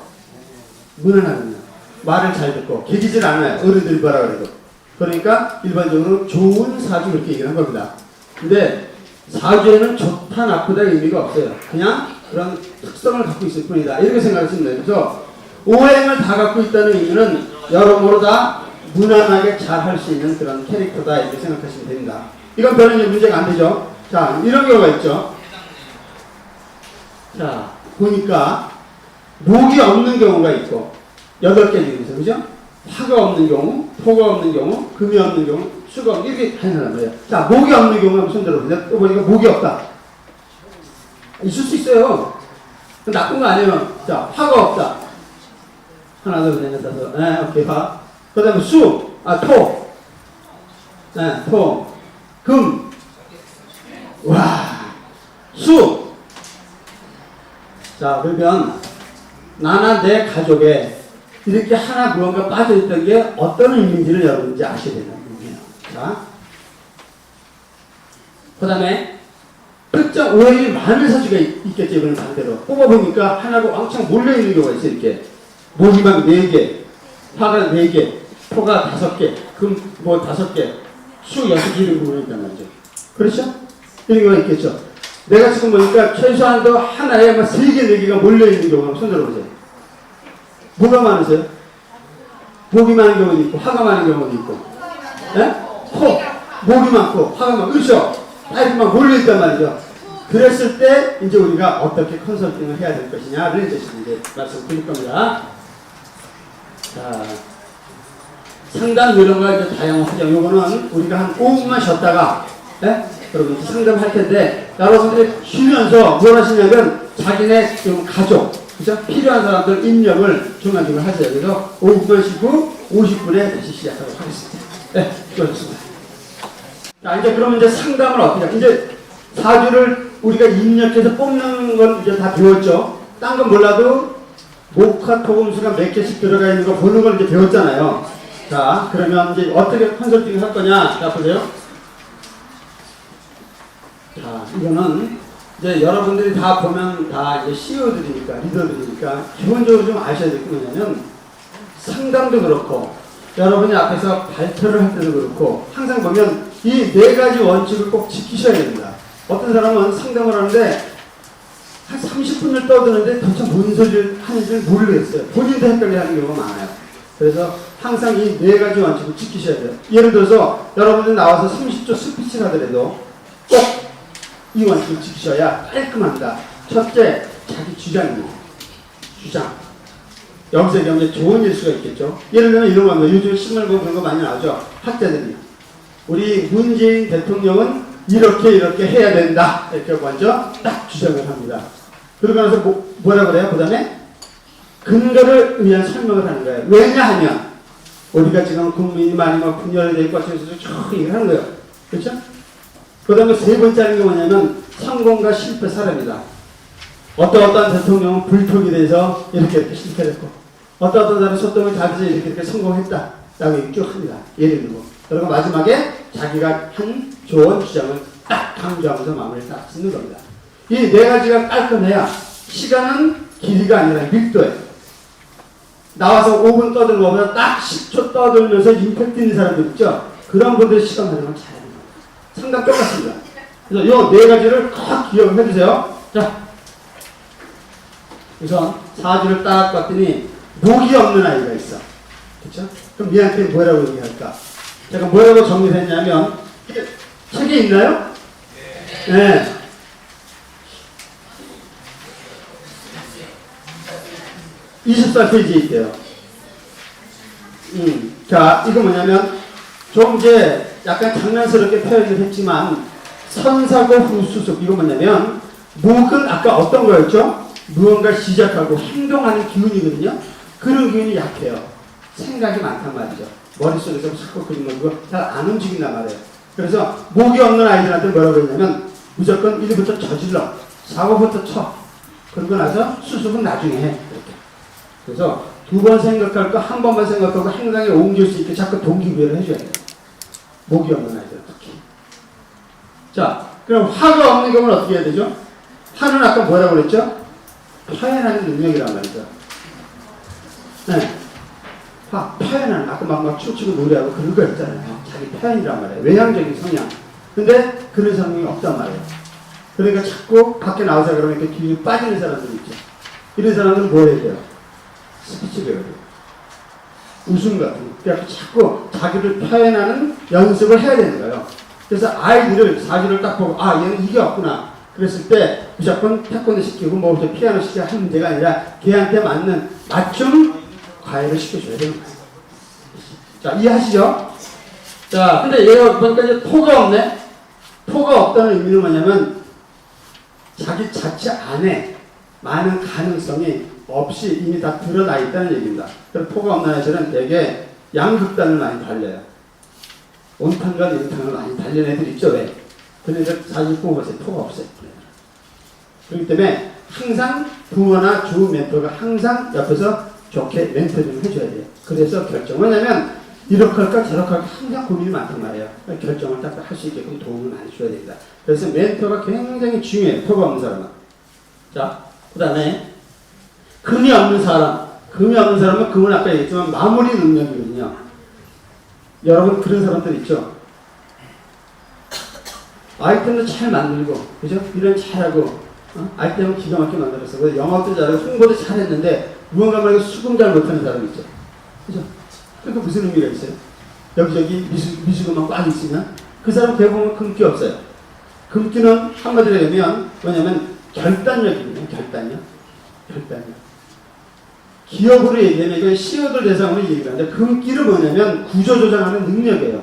무난하거든요. 말을 잘 듣고 개기질 않아요. 어른들이 뭐라 그래도. 그러니까 일반적으로 좋은 사주 그렇게 얘기를 한 겁니다. 근데 사주에는 좋다 나쁘다 의미가 없어요. 그냥 그런 특성을 갖고 있을 뿐이다. 이렇게 생각하시면 돼요. 그래서 오행을 다 갖고 있다는 의미는 여러모로 다 무난하게 잘 할 수 있는 그런 캐릭터다 이렇게 생각하시면 됩니다. 이건 별로 이제 문제가 안 되죠. 자, 이런 경우가 있죠. 자, 보니까 목이 없는 경우가 있고 8개 중에서 그죠? 화가 없는 경우, 토가 없는 경우, 금이 없는 경우, 수가 없는 이렇게 다양한 거예요. 자, 목이 없는 경우는 무슨 들어보세요? 또 보니까 목이 없다. 있을 수 있어요. 나쁜 거 아니에요. 자, 화가 없다. 하나, 둘, 셋, 넷, 다섯. 네, 오케이, 화. 그 다음에 토. 네, 토. 금. 와. 수. 자, 그러면 나나 내 가족에 이렇게 하나 무언가 빠져있던 게 어떤 의미인지를 여러분이 아셔야 되는 거예요. 자. 그 다음에 특정 오행이 많은 사주가 있겠죠. 이거는 반대로. 뽑아보니까 하나가 왕창 몰려있는 경우가 있어요. 이렇게. 목이 막 4개, 화가 4개, 토가 5개, 금 뭐 5개, 수 6개 이런 부분이 있단 말이죠. 그렇죠? 이런 경우가 있겠죠. 내가 지금 보니까 최소한도 하나에 막 3개, 4개가 몰려있는 경우가 손들어 보세요. 뭐가 많으세요? 목이 많은 경우도 있고, 화가 많은 경우도 있고. 예? 토, 목이 많고, 화가 많고, 그렇죠? 다 이렇게 막 몰려있단 말이죠. 그랬을 때, 이제 우리가 어떻게 컨설팅을 해야 될 것이냐를 이제 말씀 드릴 겁니다. 자, 상담 이런가 이제 다양하죠. 요거는 우리가 한 5분만 쉬었다가, 예? 여러분 상담할 텐데, 여러분들이 쉬면서 뭘 하시냐면, 자기네 좀 가족, 그죠? 필요한 사람들 입력을 중간중간 하세요. 그래서 5분만 쉬고 50분에 다시 시작하도록 하겠습니다. 네, 수고하셨습니다. 자, 이제 그러면 이제 상담을 어떻게 할까요? 이제 사주를 우리가 입력해서 뽑는 건 이제 다 배웠죠? 딴 건 몰라도 목화 토금수가 몇 개씩 들어가 있는 거 보는 걸 이제 배웠잖아요. 자, 그러면 이제 어떻게 컨설팅을 할 거냐? 자, 보세요. 자, 이거는 이제 여러분들이 다 보면 다 이제 CEO들이니까, 리더들이니까 기본적으로 좀 아셔야 될 게 뭐냐면 상담도 그렇고 여러분이 앞에서 발표를 할 때도 그렇고 항상 보면 이 4가지 원칙을 꼭 지키셔야 됩니다. 어떤 사람은 상담을 하는데 한 30분을 떠드는데 도대체 뭔 소리를 하는지를 모르겠어요. 본인도 헷갈려하는 경우가 많아요. 그래서 항상 이 4가지 원칙을 지키셔야 돼요. 예를 들어서 여러분들이 나와서 30초 스피치를 하더라도 꼭 이 원칙을 지키셔야 깔끔합니다. 첫째, 자기 주장입니다. 주장. 여기서 이제 좋은 일수가 있겠죠. 예를 들면 이런 겁니다. 요즘 신문 보면 그런 거 많이 나오죠. 학자들이. 우리 문재인 대통령은 이렇게 해야 된다. 이렇게 먼저 딱 주장을 합니다. 그러고 나서 뭐라 그래요? 그 다음에 근거를 위한 설명을 하는 거예요. 왜냐하면 우리가 지금 국민이 많이 막 분열되어 있고 저기서 쭉 얘기를 하는 거예요. 그렇죠? 그 다음에 3번째는 게 뭐냐면 성공과 실패 사례입니다. 어떤 대통령은 불통이 돼서 이렇게 실패했고 어떤 사람은 소통을 잘해서 이렇게 성공했다 라고 얘기 쭉 합니다. 예를 들고 그리고 마지막에 자기가 한 좋은 주장을 딱 강조하면서 마무리를 딱 짓는 겁니다. 이 4가지가 깔끔해야 시간은 길이가 아니라 밀도예요. 나와서 5분 떠드는 것보다 딱 10초 떠들면서 임팩트 있는 사람들 있죠? 그런 분들 시간 활용을 잘해요. 상담 똑같습니다. 그래서 이 4가지를 꼭 기억을 해주세요. 자, 우선 사주를 딱 봤더니 목이 없는 아이가 있어. 그렇죠? 그럼 얘한테 뭐라고 얘기할까? 제가 뭐라고 정리를 했냐면 책에 있나요? 네. 24페이지에 있대요. 자, 이거 뭐냐면 좀 이제 약간 장난스럽게 표현을 했지만 선사고 후수습 이거 뭐냐면 목은 아까 어떤 거였죠? 무언가 시작하고 행동하는 기운이거든요. 그런 기운이 약해요. 생각이 많단 말이죠. 머릿속에서 자꾸 그림 그거 잘 안 움직인단 말이에요. 그래서 목이 없는 아이들한테 뭐라고 했냐면 무조건 1부터 저질러 4부터 쳐. 그러고 나서 수습은 나중에 해. 이렇게. 그래서 2번 생각할 거 한 번만 생각하고 행동에 옮길 수 있게 자꾸 동기부여를 해줘야 돼요. 목이 없는 아이들 특히. 자, 그럼 화가 없는 경우는 어떻게 해야 되죠? 화는 아까 뭐라고 그랬죠? 표현하는 능력이란 말이죠. 네. 표현하는, 아까 막 춤추고 노래하고 그런 거 있잖아요. 자기 표현이란 말이에요. 외향적인 성향. 근데 그런 성향이 없단 말이에요. 그러니까 자꾸 밖에 나와서 그러면 이렇게 뒤로 빠지는 사람들이 있죠. 이런 사람들은 뭐 해야 돼요? 스피치 배워야 돼요. 웃음 같은 거. 그러니까 자꾸 자기를 표현하는 연습을 해야 되는 거예요. 그래서 아이들을, 사주를 딱 보고, 아, 얘는 이게 없구나. 그랬을 때 무조건 태권도 시키고 뭐 피아노 시키고 할 문제가 아니라 걔한테 맞는 맞춤 과외를 시켜줘야 되는 거예요. 자, 이해하시죠? 자, 근데 얘가 보니까 이제 토가 없네? 토가 없다는 의미는 뭐냐면 자기 자체 안에 많은 가능성이 없이 이미 다 드러나 있다는 얘기입니다. 그래서 토가 없는 애들은 되게 양극단을 많이 달려요. 온탕과 냉탕을 많이 달리는 애들 있죠, 왜? 그런데 사실 보세요. 토가 없어요. 그렇기 때문에 항상 부모나 주 멘토가 항상 옆에서 좋게 멘토 좀 해줘야 돼요. 그래서 결정. 왜냐면 이렇게 할까 저렇게 할까 항상 고민이 많단 말이에요. 결정을 딱 할 수 있게끔 도움을 많이 줘야 됩니다. 그래서 멘토가 굉장히 중요해요. 토가 없는 사람은. 자, 그 다음에 금이 없는 사람. 금이 없는 사람은 금은 아까 얘기했지만 마무리 능력이거든요. 여러분 그런 사람들 있죠? 아이템도 잘 만들고, 그죠? 일은 잘하고, 아이템은 기가 막히게 만들었어. 그래서 영업도 잘하고, 홍보도 잘했는데, 무언가 말고 수긍 잘 못하는 사람이 있죠. 그죠? 그러니까 무슨 의미가 있어요? 여기저기 미수금만 꽉 있으면, 그 사람 대부분 금기 없어요. 금기는 한마디로 얘기하면, 뭐냐면, 결단력이거든요. 결단력. 기업으로 얘기하면, 이건 CEO들 대상으로 얘기를 하는데, 금기는 뭐냐면, 구조조정하는 능력이에요.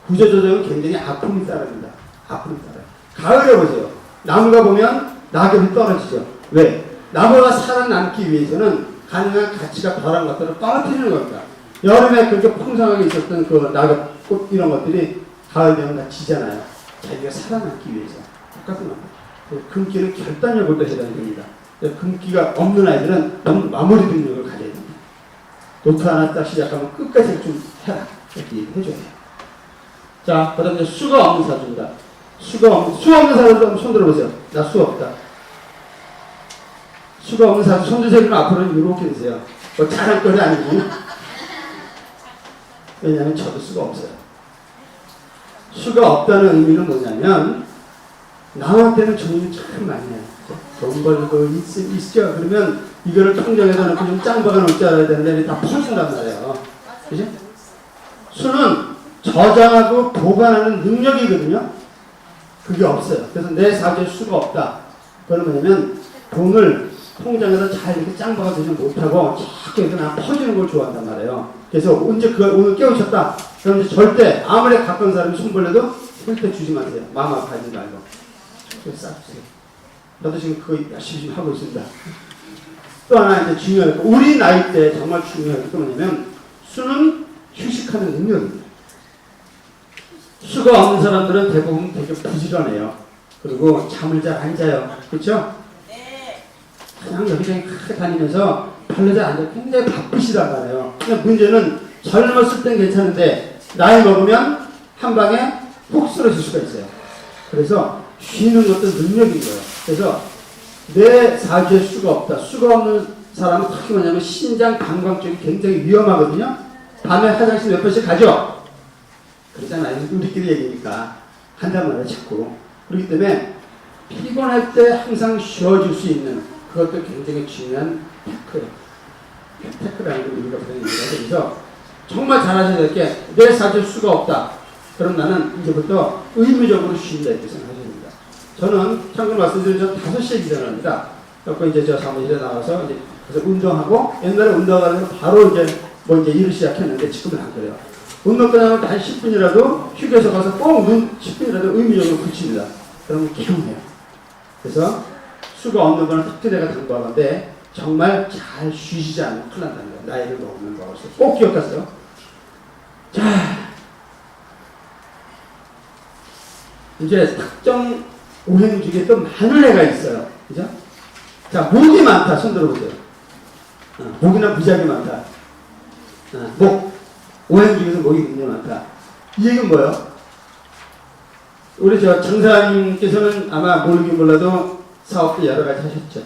구조조정은 굉장히 아픔이 따릅니다. 아픔이 따라요. 가을에 보세요. 나무가 보면 낙엽이 떨어지죠. 왜? 나무가 살아남기 위해서는 가능한 가치가 덜한 것들을 떨어뜨리는 겁니다. 여름에 그렇게 풍성하게 있었던 그 낙엽, 꽃 이런 것들이 가을 되면 다 지잖아요. 자기가 살아남기 위해서. 똑같은 겁니다. 금기는 결단력을 또 해야 됩니다. 금기가 없는 아이들은 너무 마무리 능력을 가져야 됩니다. 노트 하나 딱 시작하면 끝까지 좀 해라. 이렇게 해줘야 돼요. 자, 그 다음에 수가 없는 사주입니다. 수 없는 사람들 한번 손 들어보세요. 나 수 없다. 수가 없는 사람, 손 드세요. 앞으로는 이렇게 드세요. 뭐 잘할 거리 아니고. 왜냐하면 저도 수가 없어요. 수가 없다는 의미는 뭐냐면, 남한테는 돈이 참 많이 해요. 돈 벌고 있죠? 그러면 이거를 통장에다 놓고 좀 짱 박아 놓을 줄 알아야 되는데, 다 퍼진단 말이에요. 그죠? 수는 저장하고 보관하는 능력이거든요. 그게 없어요. 그래서 내 사주에 수가 없다. 그건 뭐냐면 돈을 통장에서 잘 이렇게 짱박아 두지 못하고 자꾸 이렇게 나 퍼지는 걸 좋아한단 말이에요. 그래서 언제 그걸 오늘 깨우쳤다. 그럼 이제 절대 아무리 가까운 사람이 손 벌려도 절대 주지 마세요. 마음 아파하지 말고. 싹 주세요. 나도 지금 그거 열심히 좀 하고 있습니다. 또 하나 이제 중요한 거. 우리 나이 때 정말 중요한 게 뭐냐면 수는 휴식하는 능력입니다. 수가 없는 사람들은 대부분 되게 부지런해요. 그리고 잠을 잘 안 자요. 그렇죠? 네. 그냥 여기저기 크게 다니면서 별로 잘 안 자요. 굉장히 바쁘시단 말이에요. 근데 문제는 젊었을 땐 괜찮은데 나이 먹으면 한 방에 푹 쓰러질 수가 있어요. 그래서 쉬는 것도 능력인 거예요. 그래서 내 사주에 수가 없다. 수가 없는 사람은 특히 뭐냐면 신장 방광 쪽이 굉장히 위험하거든요. 밤에 화장실 몇 번씩 가죠? 그러잖아요. 우리끼리 얘기니까 한단 말이에요. 자꾸. 그렇기 때문에 피곤할 때 항상 쉬어줄 수 있는 그것도 굉장히 중요한 태클이에요. 태클이라는 걸 우리가 보내는 거예요. 그래서 정말 잘하셔야 될 게 내 사주에 수가 없다. 그럼 나는 이제부터 의무적으로 쉰다 이렇게 생각하셔야 됩니다. 저는 참고로 말씀드리면 저 5시에 일어납니다. 그래서 이제 저 사무실에 나와서 이제 그래서 운동하고 옛날에 운동하는 바로 이제 일을 시작했는데 지금은 안 그래요. 운동 끝나면 단 10분이라도 휴게소 가서 꼭 눈 10분이라도 의미적으로 붙입니다. 그러면 개운해요. 그래서 수가 없는 거는 특히 내가 당부하는데 정말 잘 쉬시지 않으면 큰일 난다는 거예요. 나이를 먹으면 먹을수록 꼭 기억하세요. 자, 이제 특정 오행 중에 또 많은 애가 있어요. 그죠? 자, 목이 많다. 손 들어보세요. 목이나 무지하게 많다. 목. 오행 중에서 목이 굉장히 많다. 이 얘기는 뭐예요? 우리 저 정사님께서는 아마 모르긴 몰라도 사업도 여러 가지 하셨죠.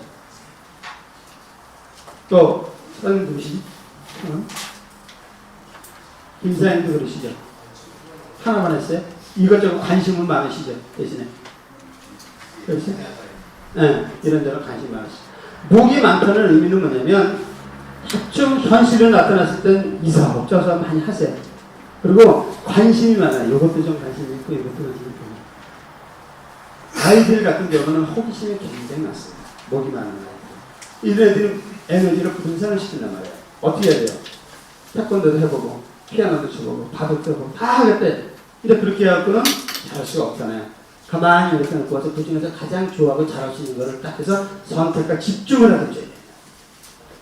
또 다른 분이시 김사님도 그러시죠. 하나만 했어요. 이것저것 관심은 많으시죠. 대신에 그렇죠? 네, 이런저런 관심 많으시죠. 목이 많다는 의미는 뭐냐면 좀 현실로 나타났을 땐 이사업 저사업 많이 하세요. 그리고 관심이 많아요. 이것도 좀 관심이 있고 이것도 관심이 있고. 아이들 같은 경우는 호기심이 굉장히 많습니다. 목이 많은 아이들. 이런 애들은 에너지를 분산을 시킨단 말이에요. 어떻게 해야 돼요? 태권도도 해보고 피아노도 쳐보고 바둑도 해보고 다 하겠대. 근데 그렇게 해갖고는 잘할 수가 없잖아요. 가만히 이렇게 놓고 와서 그 중에서 가장 좋아하고 잘할 수 있는 거를 딱 해서 선택과 집중을 하게 줘야 돼요.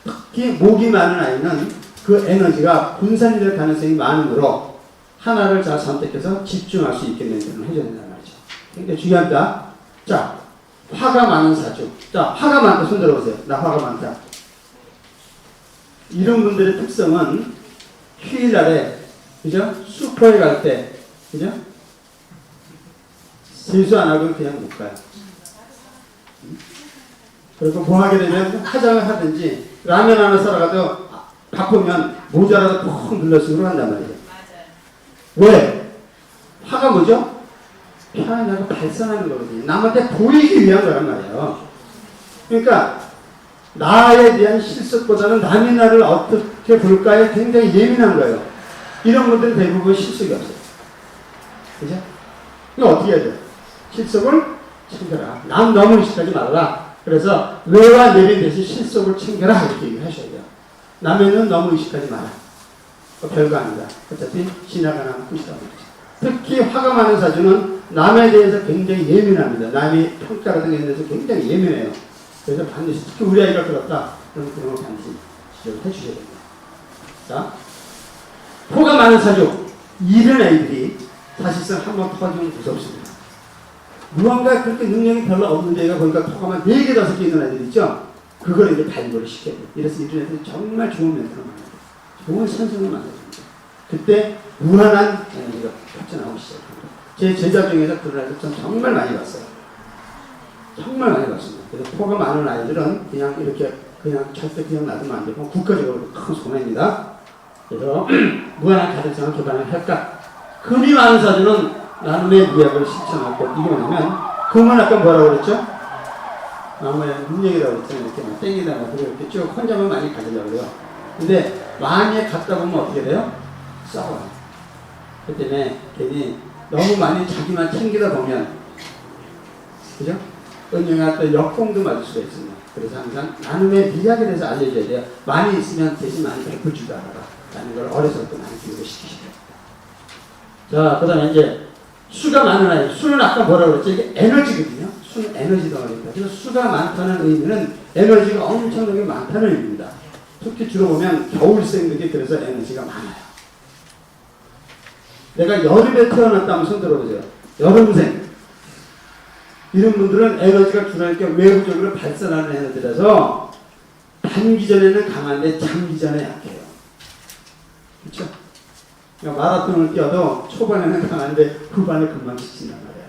특히 목이 많은 아이는 그 에너지가 분산이 될 가능성이 많으므로 하나를 잘 선택해서 집중할 수 있게 멘트를 해줘야 된다는 말이죠. 굉장히 중요합니다. 자, 화가 많은 사주. 자, 화가 많다. 손 들어보세요. 나 화가 많다. 이런 분들의 특성은 휴일날에, 그죠? 슈퍼에 갈 때, 그죠? 세수 안 하고 그냥 못 가요. 그리고 뭐 하게 되면 화장을 하든지 라면 하나 사러가도 바쁘면 모자라도 푹 눌러쓰고 한단 말이죠. 왜? 화가 뭐죠? 편안하고 발산하는 거거든요. 남한테 보이기 위한 거란 말이에요. 그러니까 나에 대한 실속보다는 남이 나를 어떻게 볼까에 굉장히 예민한 거예요. 이런 분들은 대부분 실속이 없어요. 그죠? 이거 어떻게 해야 돼요? 실속을 챙겨라. 남 너무 의식하지 말라. 그래서 뇌와 뇌를 대신 실속을 챙겨라. 이렇게 얘기하셔야 돼요. 남에는 너무 의식하지 마라. 별거 아니다. 어차피 지나가는 끝이다. 특히 화가 많은 사주는 남에 대해서 굉장히 예민합니다. 남이 평가라든가 이런 데서 굉장히 예민해요. 그래서 반드시 특히 우리 아이가 그렇다. 그럼 그런 걸 반드시 지적을 해주셔야 됩니다. 자, 화가 많은 사주. 이런 아이들이 사실상 한번 터지면 무섭습니다. 무언가 그렇게 능력이 별로 없는 애가 보니까 토가만 4개, 5개 있는 애들 있죠? 그걸 이제 발굴을 시켜야 돼요. 이래서 이런 애들이 정말 좋은 멘토를 만나요. 좋은 선생을 만나줍니다. 그때 무한한 에너지가 펼쳐나오기 시작합니다. 제 제자 중에서 그런 아이들 전 정말 많이 봤어요. 정말 많이 봤습니다. 그래서 토가 많은 아이들은 그냥 이렇게 그냥 절대 그냥 놔두면 안 되고 국가적으로 큰 손해입니다. 그래서 무한한 가능성을 개발을 할까? 금이 많은 사주는 나눔의 무약을 실천할 것. 이게 뭐냐면, 금은 아까 뭐라고 그랬죠? 나무에 능력이라고 그랬잖아요. 이렇게 막 땡기다가 이렇게 쭉 혼자만 많이 가지려고 그래요. 근데 많이 갖다 보면 어떻게 돼요? 싸워요. 그 때문에 괜히 너무 많이 자기만 챙기다 보면, 그죠? 은영이가 또 역공도 맞을 수가 있습니다. 그래서 항상 나눔의 미학에 대해서 알려줘야 돼요. 많이 있으면 대신 많이 베풀 줄도 알아라. 라는 걸 어려서부터 많이 교육을 시키셔야 됩니다. 자, 그 다음에 이제 수가 많은 아이. 수는 아까 뭐라고 그랬죠? 이게 에너지거든요. 수는 에너지 덩어리입니다. 그래서 수가 많다는 의미는 에너지가 엄청나게 많다는 의미입니다. 특히 주로 보면 겨울생들이 그래서 에너지가 많아요. 내가 여름에 태어났다면 손 들어보세요. 여름생. 이런 분들은 에너지가 주로 이렇게 외부적으로 발산하는 에너지라서 단기전에는 강한데 장기전에 약해요. 그렇죠? 그러니까 마라톤을 뛰어도 초반에는 강한데 후반에 금방 지친단 말이에요.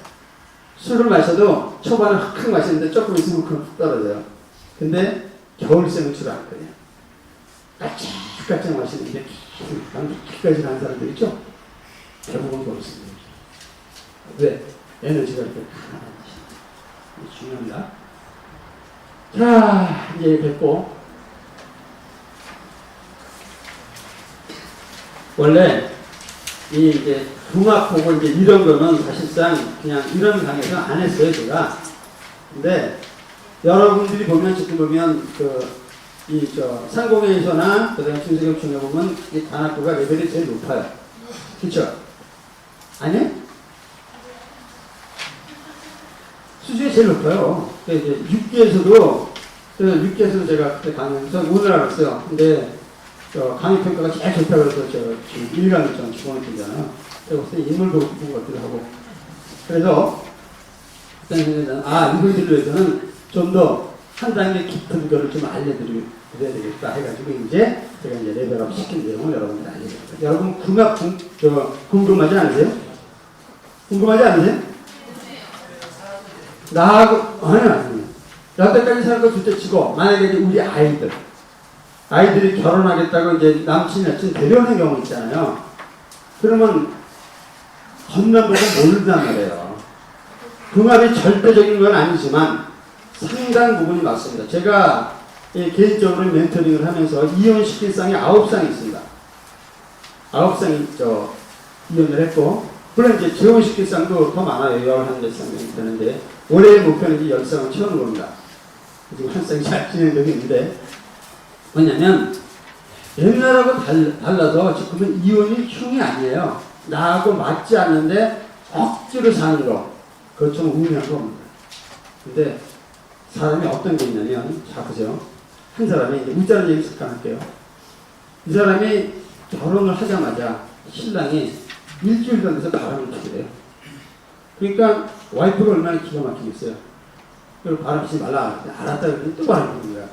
술을 마셔도 초반에 확 마시는데 조금 있으면 훅 떨어져요. 근데 겨울생은 줄 않거든요. 까짝까짝 마시는데 남기까지 가는 사람들 있죠? 대부분 그렇습니다. 왜? 에너지가 이렇게 강한 것이 중요합니다. 자, 이제 됐고. 원래 이 이제 궁합 보고 이제 이런 거는 사실상 그냥 이런 강의에서 안 했어요, 제가. 근데 여러분들이 보면 지금 보면 상공회의소나 그다음에 중세경 중에 보면 이 단학부가 레벨이 제일 높아요. 그렇죠? 아니요? 수준이 제일 높아요. 이제 6기에서도 제가 그때 강의하면서 오늘 알았어요. 근데 강의 평가가 제일 좋다고 해서 지금 1강을 좀 집어넣었잖아요. 그래서 인물 보고 싶은 것들을 하고. 그래서 그때 생각에는 이분들을 위해서는 좀 더 한 단계 깊은 거를 좀 알려드려야 되겠다 해가지고 이제 제가 이제 레벨업 시킨 내용을 여러분들 알려드립니다. 여러분 궁합 궁금하지 않으세요? 궁금하지 않으세요? 나하고, 아니. 여태까지 사는 거 둘째 치고, 만약에 이제 우리 아이들이 결혼하겠다고 이제 남친, 여친 데려오는 경우 있잖아요. 그러면 겉면 보고 모른단 말이에요. 궁합이 절대적인 건 아니지만 상당 부분이 맞습니다. 제가 개인적으로 멘토링을 하면서 이혼시킬 쌍이 9쌍이 있습니다. 9쌍이 이혼을 했고, 물론 이제 재혼시킬 쌍도 더 많아요. 11쌍이 되는데, 올해의 목표는 이제 10쌍을 채우는 겁니다. 지금 한 쌍이 잘 진행되고 있는데, 뭐냐면, 옛날하고 달라서 지금은 이혼이 흉이 아니에요. 나하고 맞지 않는데 억지로 사는 거. 그거 좀 우매한 겁니다. 근데 사람이 어떤 게 있냐면, 자, 보세요. 한 사람이, 이제 웃자는 얘기 잠깐 할게요. 이 사람이 결혼을 하자마자 신랑이 일주일 전에서 바람을 피게 돼요. 그러니까 와이프가 얼마나 기가 막히겠어요. 그리고 바람 피지 말라. 알았다 그러더니 또 바람 피는 거야.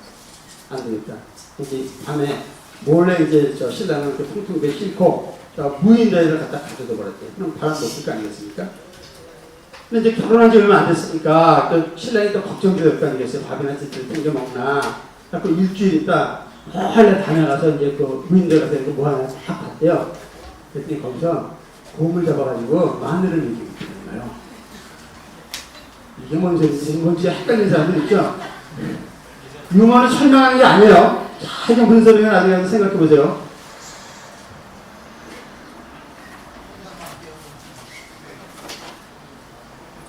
안 되겠다. 이제 밤에 몰래 이제 신랑을 이렇게 퉁퉁 싣고 무인도에를 갖다 가져다 버렸대. 그럼 바람 못 필 거 아니겠습니까? 근데 이제 결혼한 지 얼마 안 됐으니까 또 신랑이 또 걱정이 될 거 아니겠어요. 밥이나 진짜 챙겨 먹나. 그래서 일주일 있다 빨리 다녀가서 이제 그 무인도에 가서 이거 뭐 하나 딱 봤대요. 그랬더니 거기서 곰을 잡아가지고 마늘을 먹이고 있는 거예요. 이게 뭔 소리인지 뭔지 헷갈리는 사람들 있죠? 유머는 설명하는 게 아니에요. 자, 이게 무슨 소리가 나중에 생각해 보세요.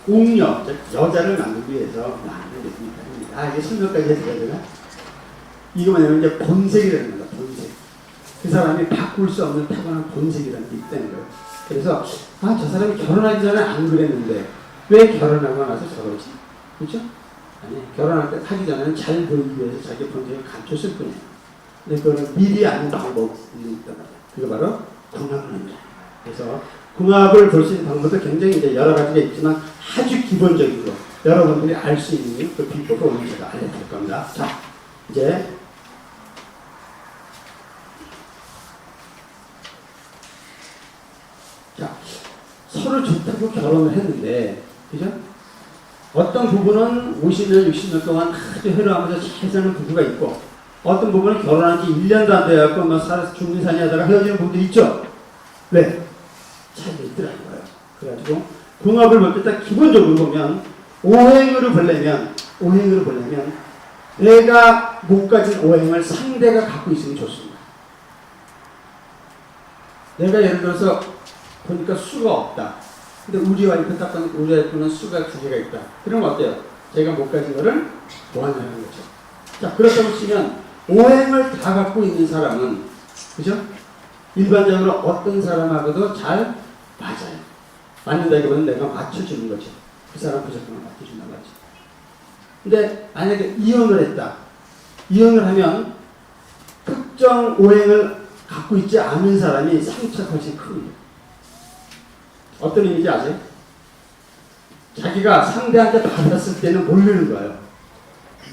옥녀, 여자를 만들기 위해서 많은 게 있습니다. 이게 설명까지 해야 되나? 이거 뭐냐면 이제 본색이라는 겁니다. 본색. 그 사람이 바꿀 수 없는 타고난 본색이라는 게 있다는 거예요. 그래서 저 사람이 결혼하기 전에 안 그랬는데 왜 결혼하고 나서 저러지? 그렇죠? 아니, 하기 전에는 잘 보이기 위해서 자기 본색을 감췄을 뿐이에요. 근데 그거는 미리 아는 방법이 있단 말이에요. 그게 바로 궁합입니다. 그래서 궁합을 볼 수 있는 방법도 굉장히 이제 여러 가지가 있지만 아주 기본적으로 여러분들이 알 수 있는 그 비법을 오늘 제가 알려드릴 겁니다. 자, 이제 서로 좋다고 결혼을 했는데, 그죠? 어떤 부분은 50년, 60년 동안 아주 회로하면서 잘 사는 부부가 있고, 어떤 부분은 결혼한 지 1년도 안 돼갖고, 막 살아서 중리산이 하다가 헤어지는 부분도 있죠? 왜? 차이가 있더라고요. 그래가지고, 궁합을 볼 때 딱 기본적으로 보면, 오행으로 보려면, 내가 못 가진 오행을 상대가 갖고 있으면 좋습니다. 내가 예를 들어서, 보니까 수가 없다. 근데 우리 와이프 딱 보니까 우리 와이프는 수가 2개가 있다. 그러면 어때요? 제가 못 가진 거를 보완하는 거죠. 자, 그렇다고 치면 오행을 다 갖고 있는 사람은, 그죠? 일반적으로 어떤 사람하고도 잘 맞아요. 맞는다기보다는 내가 맞춰주는 거죠. 그 사람 무조건 맞춰준단 말이죠. 근데 만약에 이혼을 했다. 이혼을 하면 특정 오행을 갖고 있지 않은 사람이 상처가 훨씬 큽니다. 어떤 의미인지 아세요? 자기가 상대한테 받았을 때는 모르는 거예요.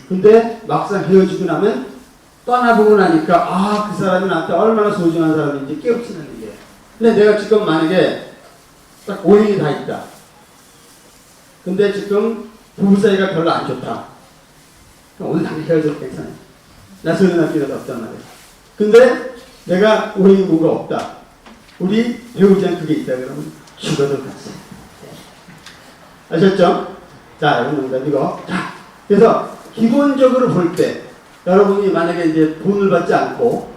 근데 막상 헤어지고 나면 떠나보고 나니까 그 사람이 나한테 얼마나 소중한 사람인지 깨우치는 얘기예요. 근데 내가 지금 만약에 딱 오행이 다 있다. 근데 지금 부부 사이가 별로 안 좋다. 오늘 당장 헤어져도 괜찮아요. 나 소리 날 필요도 없단 말이에요. 근데 내가 오행이 뭐가 없다. 우리 배우자는 그게 있다 그러면 죽어도 갔어요. 아셨죠? 자, 여러분 농담이고. 자, 그래서 기본적으로 볼 때 여러분이 만약에 이제 돈을 받지 않고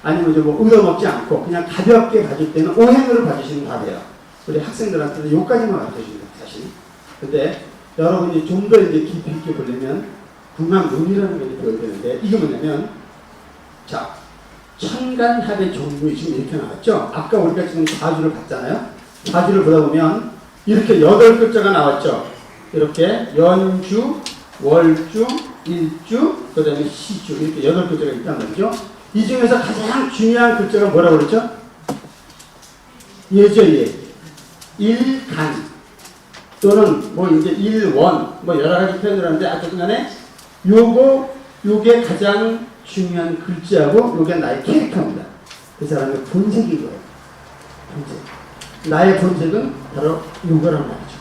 아니면 이제 뭐 얻어먹지 않고 그냥 가볍게 봐줄 때는 오행으로 봐주시면 다 돼요. 우리 학생들한테는 요까지만 봐주십니다, 사실. 근데 여러분이 좀 더 이제 깊이 있게 보려면 궁합론이라는 게 배워야 되는데 이게 뭐냐면, 자, 천간합의 종목이 지금 이렇게 나왔죠? 아까 우리가 지금 사주를 봤잖아요? 사주를 보다 보면 이렇게 8글자가 나왔죠? 이렇게 연주, 월주, 일주, 그 다음에 시주, 이렇게 8글자가 있단 말이죠? 이 중에서 가장 중요한 글자가 뭐라고 그랬죠? 예죠, 예. 일간. 또는 뭐 이제 일원, 뭐 여러 가지 표현을 하는데 어쨌든 간에 요게 가장 중요한 글자고 요게 나의 캐릭터입니다. 그 사람의 본색인 거예요. 본색. 나의 본색은 바로 요거란 말이죠.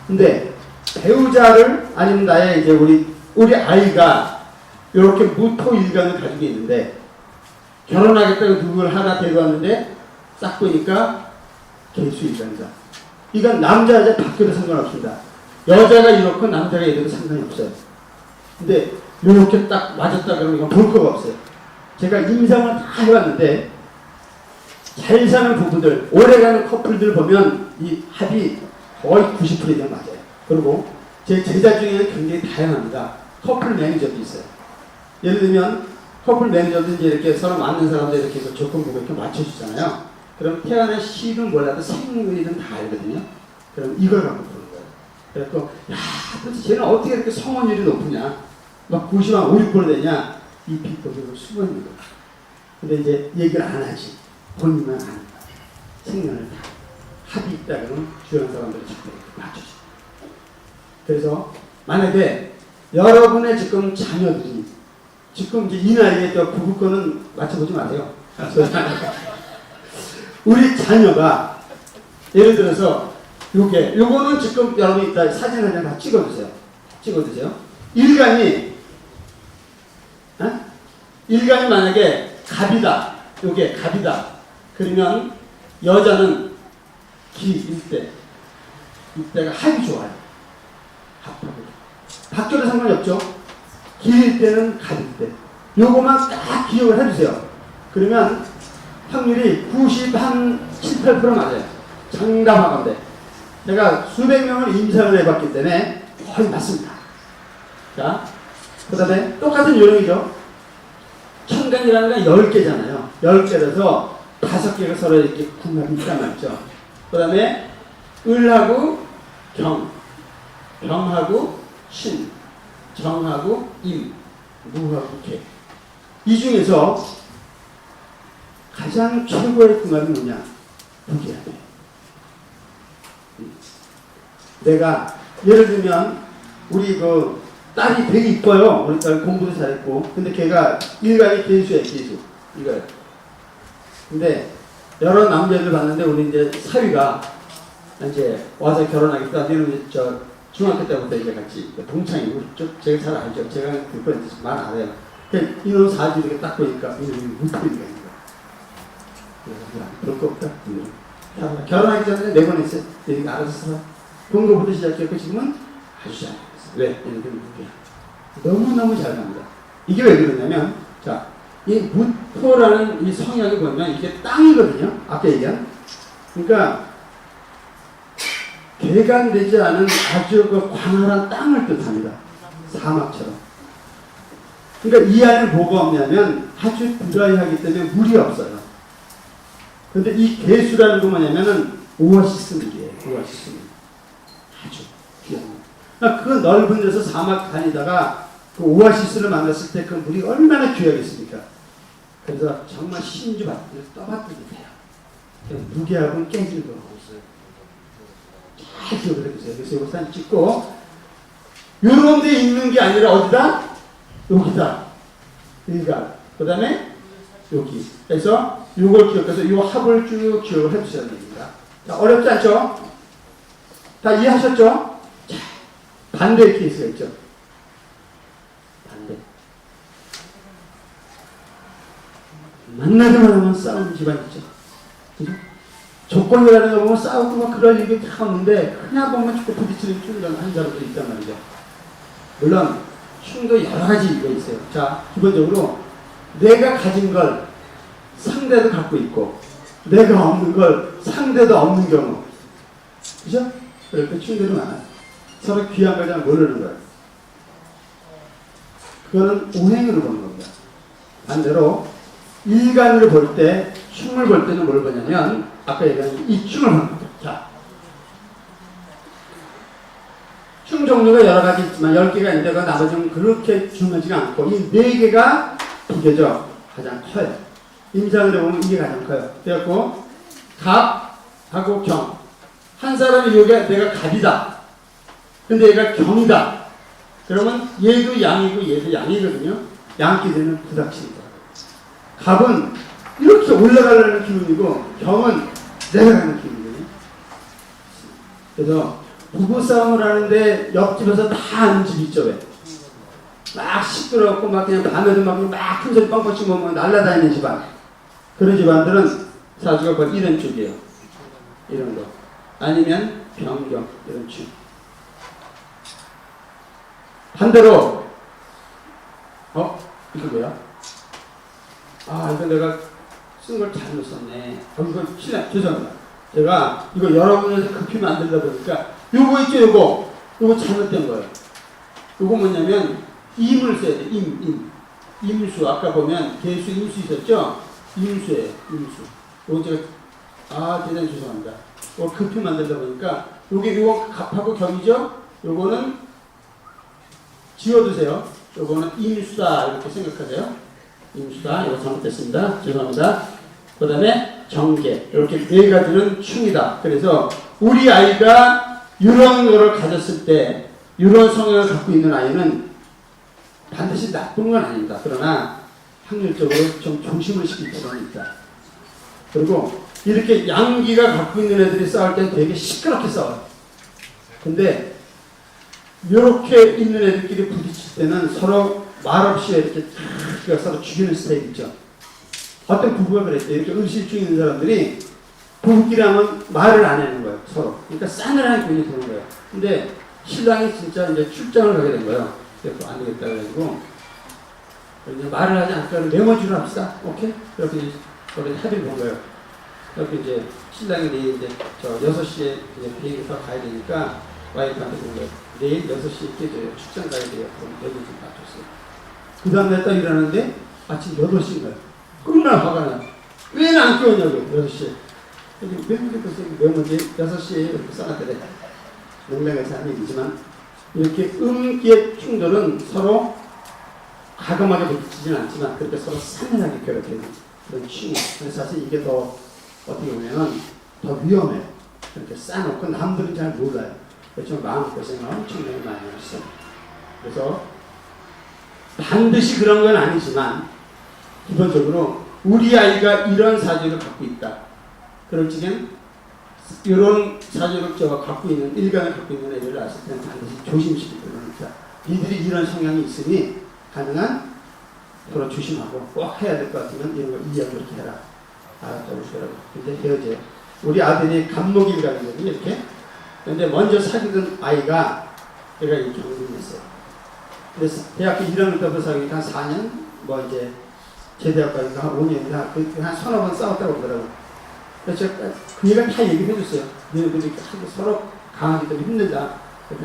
근데 배우자를 아니면 나의 이제 우리 아이가 이렇게 무토 일간을 가지고 있는데 결혼하겠다고 누굴 하나 데리고 왔는데 싹 보니까 개수 일간이다. 이건 남자 여자 바뀌어도 상관없습니다. 여자가 이렇고 남자가 이래도 상관이 없어요. 근데 이렇게 딱 맞았다 그러면 이건 볼 거가 없어요. 제가 임상을 다 해봤는데 잘 사는 부부들, 오래가는 커플들 보면 이 합이 거의 90% 이상 맞아요. 그리고 제 제자 중에는 굉장히 다양합니다. 커플 매니저도 있어요. 예를 들면 커플 매니저도 이제 이렇게 서로 맞는 사람들 이렇게 조건부 이렇게 맞춰주잖아요. 그럼 태어난 시는 몰라도 생일은 다 알거든요. 그럼 이걸 갖고 보는 거예요. 그래서 야, 도대체 쟤는 어떻게 이렇게 성혼율이 높으냐? 막 90만 5, 6% 되냐? 이 비법으로 수건인 거예요. 근데 이제 얘기를 안 하지. 본인만 아는 거예요. 생년을 다 합이 있다 그러면 주변 사람들이 자꾸 이렇게 맞춰줘. 그래서 만약에 여러분의 지금 자녀들이 지금 이제 이 나이에 또 부부 거는 맞춰보지 마세요. 우리 자녀가 예를 들어서 요거는 지금 여러분이 이따 사진 한 장 다 찍어주세요. 찍어주세요. 일간이 만약에 갑이다. 요게 갑이다. 그러면 여자는 기일대. 이때가 합이 좋아요. 합하고. 바뀌어도 상관이 없죠. 기일 때는 갑일 때. 요거만 딱 기억을 해주세요. 그러면 확률이 97, 8% 맞아요. 장담하건대. 제가 수백 명을 임상을 해봤기 때문에 거의 맞습니다. 자, 그 다음에 똑같은 요령이죠. 천간이라는 건 10개잖아요. 10개라서 5개가 서로 이렇게 궁합이 있단 말이죠. 그 다음에 을하고 경, 병하고 신, 정하고 임, 무하고 개. 이 중에서 가장 최고의 궁합이 뭐냐? 무게야 돼. 내가 예를 들면 우리 그 딸이 되게 이뻐요. 우리 딸 공부도 잘했고. 근데 걔가 일간이 개수예요, 개수. 이거요. 근데 여러 남자들 봤는데 우리 이제 사위가 이제 와서 결혼하겠다. 얘는 저 중학교 때부터 이제 같이 동창이고 제가 잘 알죠. 제가 그걸 말 안 해요. 이놈 사주 이렇게 딱 보니까 이놈이 무토인가 그럴 거 없다. 결혼하기 전에 내보냈어요. 얘가 알아서 살아. 공부부터 시작했고 지금은 아주 잘. 왜? 얘네들은 무게야. 너무너무 잘 갑니다. 이게 왜 그러냐면 자, 이 무토라는 이 성향이 보면 이게 땅이거든요. 아까 얘기한. 그러니까 개간되지 않은 아주 그 광활한 땅을 뜻합니다. 사막처럼. 그러니까 이 안에 뭐가 없냐면 아주 드라이하기 때문에 물이 없어요. 그런데 이 개수라는 거 뭐냐면은 오아시스 물이에요. 오아시스 물. 아주 귀한 물. 그러니까 그 넓은 데서 사막 다니다가 그 오아시스를 만났을 때 그 물이 얼마나 귀하겠습니까? 그래서 정말 신주 밭을 떠받들게 돼요. 무게하고는 깨지는 거 없어요. 잘 기억을 해주세요. 그래서 이거 사진 찍고 요런 데 있는 게 아니라 어디다? 여기다. 그러니까 그 다음에 여기. 그래서 요걸 기억해서 요 합을 쭉 기억을 해주셔야 됩니다. 자, 어렵지 않죠? 다 이해하셨죠? 자, 반대의 케이스가 있죠. 반대. 만나기만 하면 싸우는 집안 있죠. 그죠? 조건이라는 거 보면 싸우고 막 그럴 일이 다 없는데 그냥 보면 자꾸 부딪히는 충돌 한 사람도 있단 말이죠. 물론 충돌 여러 가지 이유가 있어요. 자, 기본적으로 내가 가진 걸 상대도 갖고 있고 내가 없는 걸 상대도 없는 경우, 그죠? 그럴 때 충돌이 많아요. 서로 귀한 걸 잘 모르는 거예요. 그거는 오행으로 보는 겁니다. 반대로 일간으로 볼 때, 충을 볼 때는 뭘 보냐면 아까 얘기한 이 충을 보는 거죠. 자, 충 종류가 여러 가지 있지만 10개가 있는데 그 나머지는 그렇게 중요하지가 않고 이 4개가 비교적 가장 커요. 임상을 해보면 이게 가장 커요. 그래갖고 갑하고 경. 한 사람이 여기가 내가 갑이다. 근데 얘가 경이다. 그러면 얘도 양이고 얘도 양이거든요. 양끼리는 부닥칩니다. 갑은 이렇게 올라가려는 기운이고 경은 내려가는 기운이거든요. 그래서 부부싸움을 하는데 옆집에서 다 아는 집 있죠, 왜? 막 시끄럽고 막 그냥 밤에도 막 큰 소리 뻥뻥 치고 막 날아다니는 집안. 그런 집안들은 사주가 거의 이런 쪽이에요. 이런 거. 아니면 변경, 이런 쪽. 반대로, 이거 뭐야? 이거 내가 쓴 걸 잘못 썼네. 이거 죄송합니다. 제가 이거 여러분한테 급히 만들다 보니까 요거 있죠, 요거 잘못된 거예요. 요거 뭐냐면 임을 써야 돼. 임수. 아까 보면 개수, 임수 있었죠? 임수예요. 임수. 요거 제가 대단히 죄송합니다. 요거 급히 만들다 보니까 요거 갑하고 경이죠? 요거는 지워두세요. 요거는 임수다 이렇게 생각하세요. 임수다. 이거 잘못됐습니다. 죄송합니다. 그 다음에 정계. 이렇게 네 가지는 충이다. 그래서 우리 아이가 이런 거를 가졌을 때 이런 성향을 갖고 있는 아이는 반드시 나쁜 건 아닙니다. 그러나 확률적으로 좀 조심을 시킬 필요는 있다. 그리고 이렇게 양기가 갖고 있는 애들이 싸울 때는 되게 시끄럽게 싸워요. 근데 이렇게 있는 애들끼리 부딪힐 때는 서로 말없이 이렇게 서로 죽이는 스타일 있죠. 어떤 부부가 그랬대요. 이렇게 의실증 있는 사람들이 부부끼리 하면 말을 안 하는 거예요. 서로. 그러니까 싸늘한 기분이 드는 거예요. 근데 신랑이 진짜 이제 출장을 가게 된 거예요. 그래서 안 되겠다 그래가지고 이제 말을 하지 않고 메모지로 합시다. 오케이? 그렇게 우리 합의를 본 거예요. 그렇게 이제 신랑이 내일 이제 6시에 이제 비행기 타고 가야 되니까 와이프한테 본 거예요. 내일 6시에 깨져요. 출장 가야 돼요. 그럼 메모지 맞췄어요. 그 다음날 딱 일어났는데 아침 8시인 거예요. 얼마나 화가 나요. 왜 안 깨웠냐고, 6시에. 메모지 6시에 이렇게 써놨대. 농담에서 하는 얘기지만, 이렇게 음기의 충돌은 서로 과감하게 부딪히지는 않지만, 그렇게 서로 산연하게 괴롭히는 그런 충. 그래서 사실 이게 더, 어떻게 보면, 더 위험해요. 이렇게 쌓아놓고 남들은 잘 몰라요. 그래서 마음고생을 엄청나게 많이 했어요. 그래서, 반드시 그런 건 아니지만, 기본적으로 우리 아이가 이런 사주를 갖고 있다. 그럴 적엔 이런 사주를 갖고 있는 일간을 갖고 있는 애들을 낳았을 때는 반드시 조심시킬 필요는 있다. 이들이 이런 성향이 있으니 가능한 서로 조심하고 꼭 해야 될 것 같으면 이런 걸 이해하고 이렇게 해라. 알았다고 그러더라고. 근데 헤어져요. 우리 아들이 간목일간이거든요. 이렇게. 근데 먼저 사귀던 아이가 얘가 이 경륜이었어요. 그래서 대학교 1학년 때부터 사귀니까 한 4년 뭐 이제 제대학까지 한 5년이나 한 서너 번 싸웠다고 그러더라고요. 그래서 그 얘가 다 얘기해 줬어요. 너희들이 서로 강하기 때문에 힘들다.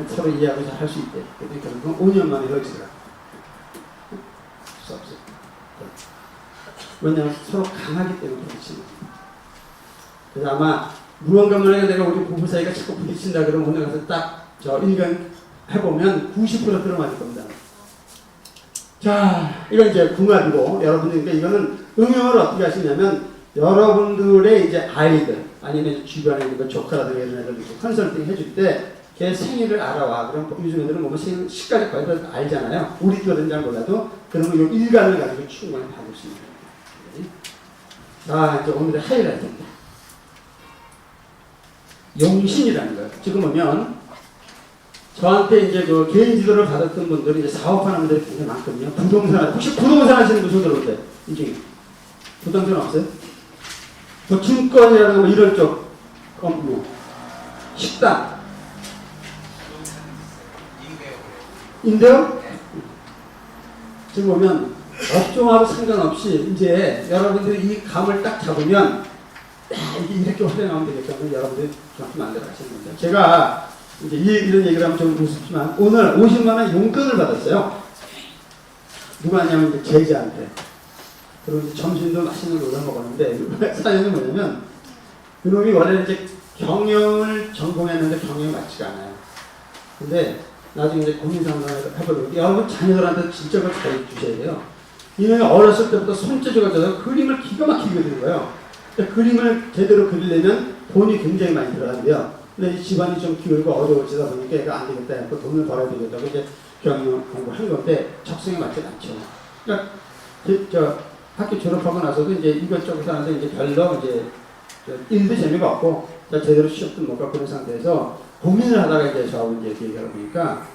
서로 이해하고 잘 할 수 있대. 그러니까 5년 만에 헤어지더라. 수 없어요. 왜냐하면 서로 강하기 때문에 부딪히는 거예요. 그래서 아마 무언가 만약에 내가 우리 부부 사이가 자꾸 부딪힌다 그러면 오늘 가서 딱 인간 해보면 90% 들어맞을 겁니다. 자, 이건 이제 궁합이고, 여러분들, 그러니까 이거는 응용을 어떻게 하시냐면, 여러분들의 이제 아이들, 아니면 주변에 있는 조카라든가 이런 애들 컨설팅 해줄 때, 걔 생일을 알아와. 그럼 요즘 애들은 뭐 생일 시까지 거의 다 알잖아요. 우리 거는 잘 몰라도, 그러면 이 일간을 가지고 충분히 받을 수 있는 거예요. 자, 이제 오늘의 하이라이트입니다. 용신이라는 거예요. 지금 보면, 저한테 이제 그 개인 지도를 받았던 분들이 이제 사업하는 분들이 굉장히 많거든요. 부동산, 혹시 부동산 하시는 분 손 들어보세요. 이게 부동산 없어요? 뭐 증권이라든가 뭐 이런 쪽 업무, 식당, 임대요? 지금 보면 업종하고 상관없이 이제 여러분들이 이 감을 딱 잡으면 이게 이렇게 흘러 나오면 되겠다면 여러분들이 그렇게 만들어 가시는 겁니다. 제가 이제 이런 얘기를 하면 좀 무섭지만 오늘 50만원 용돈을 받았어요. 누가 하냐면 이제 제자한테. 그리고 이제 점심도 맛있는 걸 먹었는데 사연이 뭐냐면 그놈이 원래 이제 경영을 전공했는데 경영이 맞지가 않아요. 근데 나중에 이제 고민 상담을 해보려고 여러분 자녀들한테 진짜 그걸 잘 주셔야 돼요. 이놈이 어렸을 때부터 손재주가 좋아서 그림을 기가 막히게 그리는 거예요. 그림을 제대로 그리려면 돈이 굉장히 많이 들어가는데요. 근데 집안이 좀 기울고 어려워지다 보니까 얘가 안 되겠다 해서 돈을 벌어야 되겠다고 이제 경영 공부한 건데 적성에 맞지 않죠. 그러니까 학교 졸업하고 나서도 이제 이것저것 하는데 이제 별로 이제 일도 재미가 없고 제대로 시험도 못 가고 그런 상태에서 고민을 하다가 이제 저하고 이제 얘기하다 보니까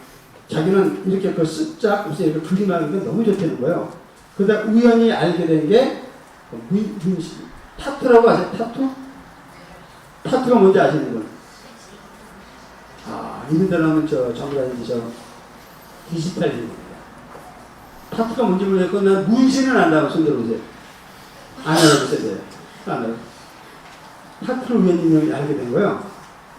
자기는 이렇게 그 쓱짝 무슨 이렇게 그림하는 게 너무 좋다는 거예요. 그러다 우연히 알게 된 게 타투라고 아세요? 타투? 타투가 뭔지 아시는 분? 아, 이분들 하면 전부 다 이제 디지털입니다. 타투가 뭔지 모르겠고, 난 문신은 안다고 손 들어보세요. 안 알아보세요. 네. 안 알아요. 타투를 우연히 알게 된 거예요.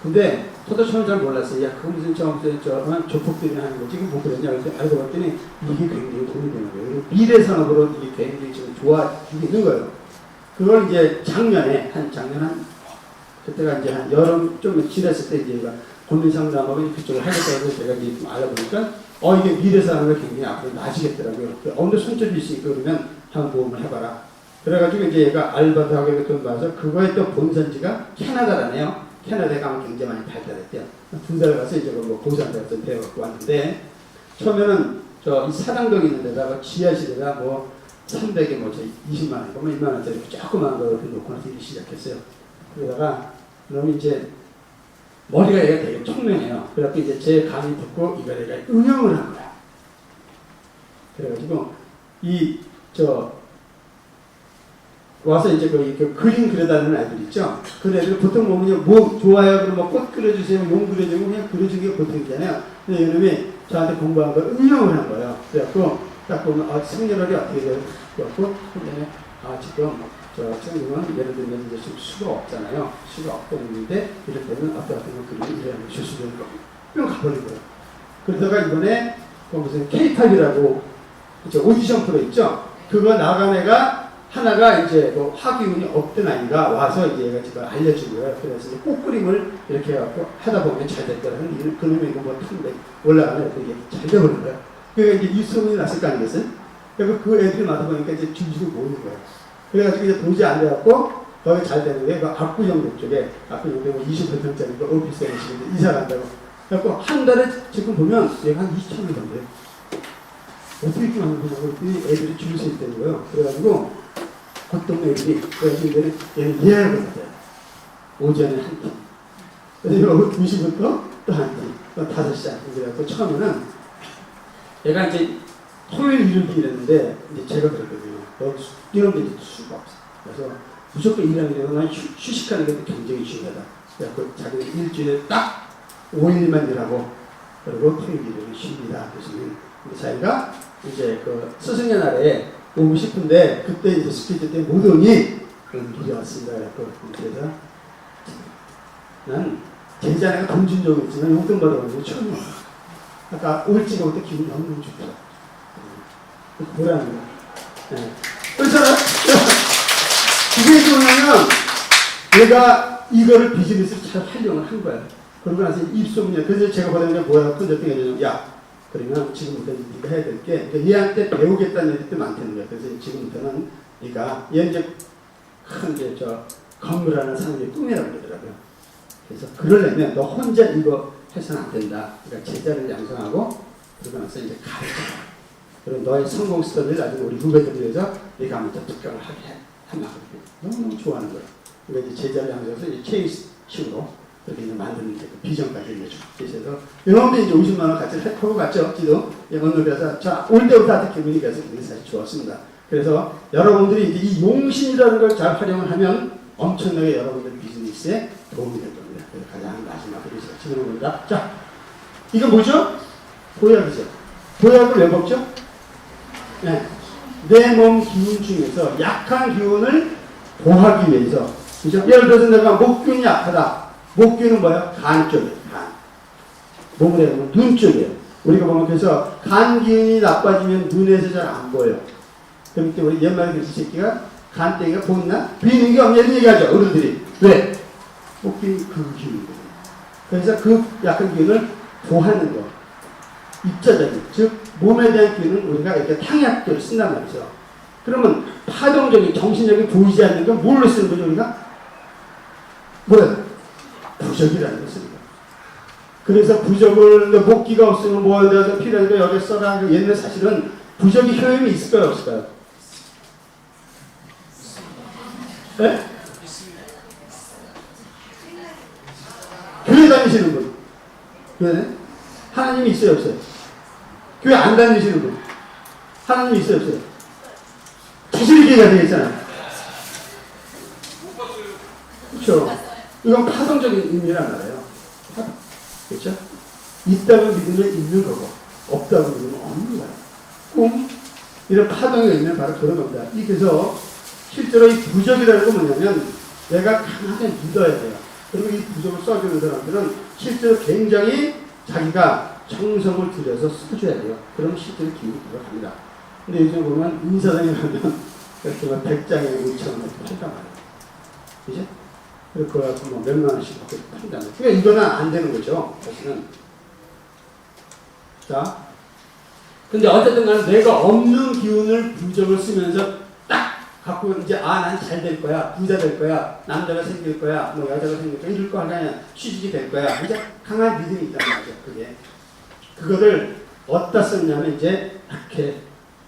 근데 저도 처음에 잘 몰랐어요. 야, 그거 무슨 조폭들이 하는 거지? 이거 뭐 그랬냐? 그래서 알고 봤더니 이게 굉장히 도움이 되는 거예요. 그리고 미래 산업으로 이게 굉장히 지금 좋아지고 있는 거예요. 그걸 이제 작년 그때가 이제 한 여름 좀 지났을 때 이제 권리상담하고 그쪽을 하겠다고 해서 제가 이제 좀 알아보니까 이게 미래 산업을 굉장히 앞으로 나아지겠더라고요. 근데 손톱이 있으니까 그러면 한번 모험을 해봐라. 그래가지고 이제 얘가 알바도 하고 이것도 봐서 그거의 또 본산지가 캐나다라네요. 캐나다에 가면 굉장히 많이 발달했대요. 2달 가서 이제 뭐 고산대학교 배워갖고 왔는데 처음에는 이 사당동에 있는 데다가 지하실에다 뭐 300에 뭐 20만 원, 뭐 1만 원짜리 조그만 거 이렇게 놓고 나서 일을 시작했어요. 그러다가 그러면 이제 머리가 얘가 되게 총명해요. 그래갖고 이제 제 강의 듣고 이걸 얘가 응용을 한 거야. 그래가지고 와서 이제 그 그림 그려달라는 아이들 있죠? 그 애들 보통 보면 뭐 좋아요 그러면 꽃 그려주세요, 용 그려주고 그냥 그려주는 게 보통이잖아요. 근데 이놈이 저한테 공부한 걸 응용을 한 거예요. 그래갖고 딱 보면 생년월일이 어떻게 돼요? 그래갖고 지금 친구는 예를 들면 이제 지금 수가 없잖아요. 수가 없는데 이럴 때는 어떤 그림을 이래하면 실수되는 거 뿅 가버린 거예요. 그러다가 이번에 무슨 K-팝이라고 오디션 프로 있죠? 그거 나간 애가 하나가 이제 뭐 화기운이 없던 아이가 와서 이제 얘가 지금 알려준 거예요. 그래서 이제 꽃그림을 이렇게 해갖고 하다 보면 잘 됐더라고요. 그놈이 이거 뭐 탕데 올라가면 이게 잘 돼버린 거예요. 그러니까 이제 이 소문이 났을 거 아니겠어요? 그리고 그 애들이 맡아 보니까 이제 줄줄이 모이는 거예요. 그래가지고 이제 도저히 안 돼갖고 거기 잘 되는 게 그 압구정동 쪽에 압구정동 20평짜리 그 오피스에 계시는데 이사 간다고. 그래갖고 한 달에 지금 보면 얘가 한 2,000원 정도예요. 어떻게 이렇게 하는 거냐고 애들이 줄 서 있다는 거예요. 그래가지고 어떤 애들이 그래가지고 얘는 예약을 받아요. 오전에 한 팀. 그래서 오후 2시부터 또 한 팀. 또 5시 한 팀. 그래갖고 처음에는 얘가 이제 토요일 일요일 이랬는데 이제 제가 그랬거든요. 이런 데 수가 없어. 그래서 무조건 일하는 난 휴식하는 게 굉장히 중요하다. 그래서 자기는 일주일에 딱 5일만 일하고 그리고 토요일 일요일 쉽니다. 그래서 자기가 이제 그 스승의 날에 오고 싶은데 그때 이제 스피드 때 못 오니 미리 왔습니다. 그래서 난 제자네가 돈 준 적은 있지만 용돈 받아본 적 처음이야. 아까 올지가 올 때 기분이 너무 좋더라. 뭐라는 거야. 네. 그렇잖아요. 그게 뭐냐면 얘가 이거를 비즈니스로 잘 활용을 한 거야. 그러고 나서 입소문이야. 그래서 제가 받은 게 뭐야? 끈적끈적 야 그러면 지금부터 네가 해야 될 게 얘한테 배우겠다는 애들도 많다는 거야. 그래서 지금부터는 네가 얘 이제 큰 게 건물 하나 사는 게 꿈이라고 그러더라고요. 그래서 그러려면 너 혼자 이거 해서는 안 된다. 그러니까 제자를 양성하고 그러고 나서 이제 가르쳐. 그리고 너의 성공 스토리를 나중에 우리 후배들을 위해서 네가 한번 더 특강을 하게 한다. 너무너무 좋아하는 거예요. 그러니까 이제 제자를 양성해서 이제 케이스식으로 그렇게 이제 만드는 게 비전까지 내주고. 그래서 여러분들 이제 50만 원 같이 하고 갔죠. 지도 오늘 그래서 올 때부터 아주 기분이 그래서 굉장히 사실 좋았습니다. 그래서 여러분들이 이제 이 용신이라는 걸 잘 활용을 하면 엄청나게 여러분들 비즈니스에 도움이 될 겁니다. 그래서 가장 마지막으로 진행해 봅니다. 자, 이거 뭐죠? 보약이죠. 보약을 왜 먹죠? 네. 내 몸 기운 중에서 약한 기운을 보하기 위해서. 그죠? 예를 들어서 내가 목균이 약하다. 목균은 뭐야? 간 쪽이에요. 간. 몸을 해보면 눈 쪽이에요. 우리가 보면 그래서 간 기운이 나빠지면 눈에서 잘 안 보여요. 그렇기 때문에 옛말에 그 새끼가 간땡이가 보이나? 비는 게 없냐 이런 얘기하죠. 어른들이. 왜? 목균이 그 기운이거든요. 그래서 그 약한 기운을 보하는 거. 입자적인, 즉 몸에 대한 기운은 우리가 이렇게 탕약도를 쓴단 말이죠. 그러면 파동적인, 정신적인 보이지 않는 건 뭘로 쓰는 거죠 우리가? 뭐야? 부적이라는 걸 쓰는 거예요. 그래서 부적을 목기가 없으면 뭐에 대해서 필요하니까 여기 써라. 옛날 사실은 부적이 효용이 있을까요 없을까요? 네? 교회 다니시는 분. 왜? 하나님이 있어요, 없어요? 교회 안 다니시는 분. 하나님이 있어요, 없어요? 자신있게 가야 되겠잖아요. 그렇죠. 이건 파동적인 의미란 말이에요. 파동. 그렇죠? 있다고 믿으면 있는 거고, 없다고 믿으면 없는 거예요. 꿈? 이런 파동의 의미는 바로 그런 겁니다. 그래서 실제로 이 부적이라는 건 뭐냐면 내가 강하게 믿어야 돼요. 그리고 이 부적을 써주는 사람들은 실제로 굉장히 자기가 정성을 들여서 써줘야 돼요. 그럼 실제로 기운이 들어갑니다. 근데 요즘 보면 인사당에 가면 이렇게 막 100장에 5,000원 이렇게 팔단 말이에요. 그죠? 그리고 그거 갖고 뭐 몇만 원씩 받고 판단. 그러니까 이거는 안 되는 거죠. 사실은. 자. 근데 어쨌든 간에 내가 없는 기운을 부적을 쓰면서 딱 갖고 이제 난 잘 될 거야. 부자 될 거야. 남자가 생길 거야. 뭐 여자가 생길 거야. 이럴 거 하나 취직이 될 거야. 이제 강한 믿음이 있단 말이죠. 그게. 그거를 어디다 썼냐면 이제 이렇게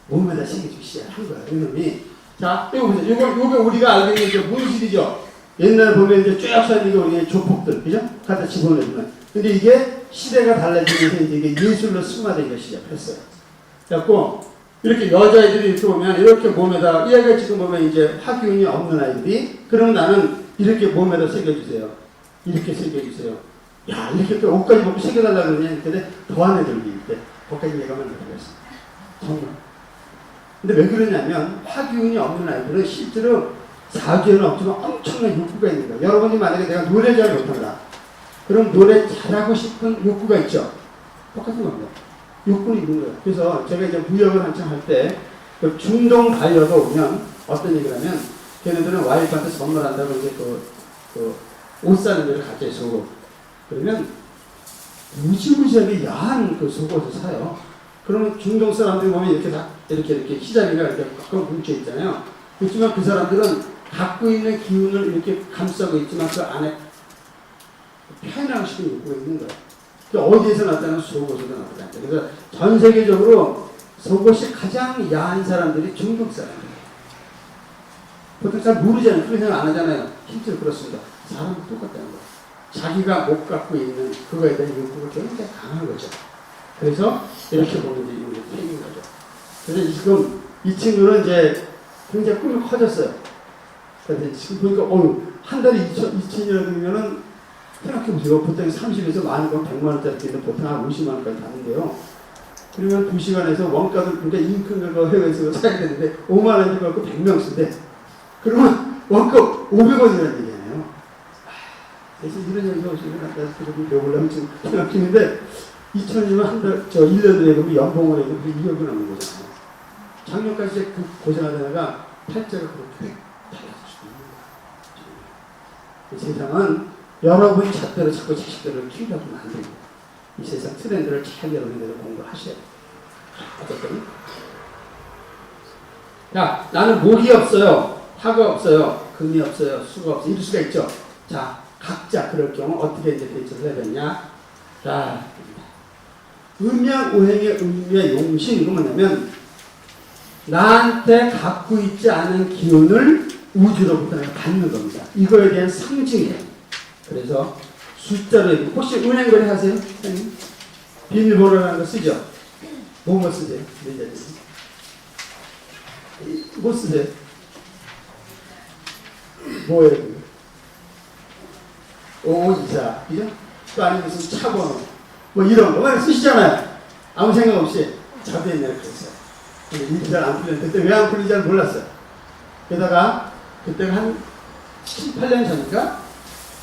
몸에다 새겨주기 시작한 거야. 이놈이. 자, 이거 보세요. 이거 우리가 알고 있는 게 문실이죠. 옛날에 보면 이제 쭉 쌓인 게 우리의 조폭들. 그죠? 갖다 집어넣으면. 근데 이게 시대가 달라지면서 이제 이게 예술로 승화되기 시작했어요. 그래갖고, 이렇게 여자애들이 이렇게 보면, 이렇게 몸에다, 이 아이가 지금 보면 이제 하기운이 없는 아이들이, 그럼 나는 이렇게 몸에다 새겨주세요. 이렇게 새겨주세요. 야, 이렇게 또 옷까지 보고 새겨달라고 그러냐. 근데 더한 애들이 있대. 거기까지 얘가 만들어버렸어. 정말. 근데 왜 그러냐면, 하기운이 없는 아이들은 실제로 사주에는 없지만 엄청난 욕구가 있는 거야. 여러분이 만약에 내가 노래 잘 못한다. 그럼 노래 잘하고 싶은 욕구가 있죠. 똑같은 겁니다. 욕구는 있는 거예요. 그래서 제가 이제 무역을 한창 할 때, 그 중동 바이어가 오면 어떤 얘기를 하면, 걔네들은 와이프한테 선물한다고 이제 옷 사는 데를 갔죠, 속옷. 그러면 무지무지하게 야한 그 속옷을 사요. 그러면 중동 사람들이 보면 이렇게 시자리가 이렇게 가끔 뭉쳐 있잖아요. 그렇지만 그 사람들은 갖고 있는 기운을 이렇게 감싸고 있지만 그 안에 표현하고 싶은 욕구가 있는 거예요. 어디에서 나타나는 속옷에서 나타나요. 그래서 전 세계적으로 속옷이 가장 야한 사람들이 중동 사람들이에요. 보통 잘 모르잖아요. 그런 생각 안 하잖아요. 실제로 그렇습니다. 사람은 똑같다는 거예요. 자기가 못 갖고 있는 그거에 대한 욕구가 굉장히 강한 거죠. 그래서 이렇게 보면 이제 이게 생긴 거죠. 그래서 지금 이 친구는 이제 굉장히 꿈이 커졌어요. 그래서 지금 보니까 한 달에 2,000이라면은 생각해보세요. 보통 30에서 만 원, 100만 원짜리 때는 보통 한 50만 원까지 가는데요. 그러면 2시간에서 원가도 그러니까 인큰 거 해외에서 사야 되는데 5만 원 주고 100명 쓴대. 그러면 원가 500원이라는 얘기잖아요. 그래서 이런 얘기가 오시면 나도 조금 배우려면 지금 생각 중인데 2,000이면 한 달, 1년에 보면 연봉을 해도 2억이 넘는 거잖아요. 작년까지 그 고생하다가 팔자가 그렇게 달라질 수도 있는 거예요. 세상은 여러분이 잣대로 자꾸 자식들을 키우려고 하면 안 됩니다. 이 세상 트렌드를 잘 여러분들이 공부를 하셔야 돼요. 어쨌든. 자, 나는 목이 없어요. 화가 없어요. 금이 없어요. 수가 없어요. 이럴 수가 있죠. 자, 각자 그럴 경우 어떻게 이제 대처를 해야 되냐. 자, 음양, 오행의 음의 용신, 이거 뭐냐면, 나한테 갖고 있지 않은 기운을 우주로부터 내가 받는 겁니다. 이거에 대한 상징이에요. 그래서 숫자로 혹시 은행거래 하세요? 비밀번호라는 거 쓰죠? 뭐 쓰세요? 뭐 쓰세요? 뭐예요? 524, 그죠? 또 아니면 무슨 차번호 뭐 이런 거 쓰시잖아요. 아무 생각 없이 저도 옛날에 그랬어요. 근데 일이 잘 안 풀렸는데 그때 왜 안 풀린지 잘 몰랐어요. 게다가 그때가 한 7, 8년 전인가?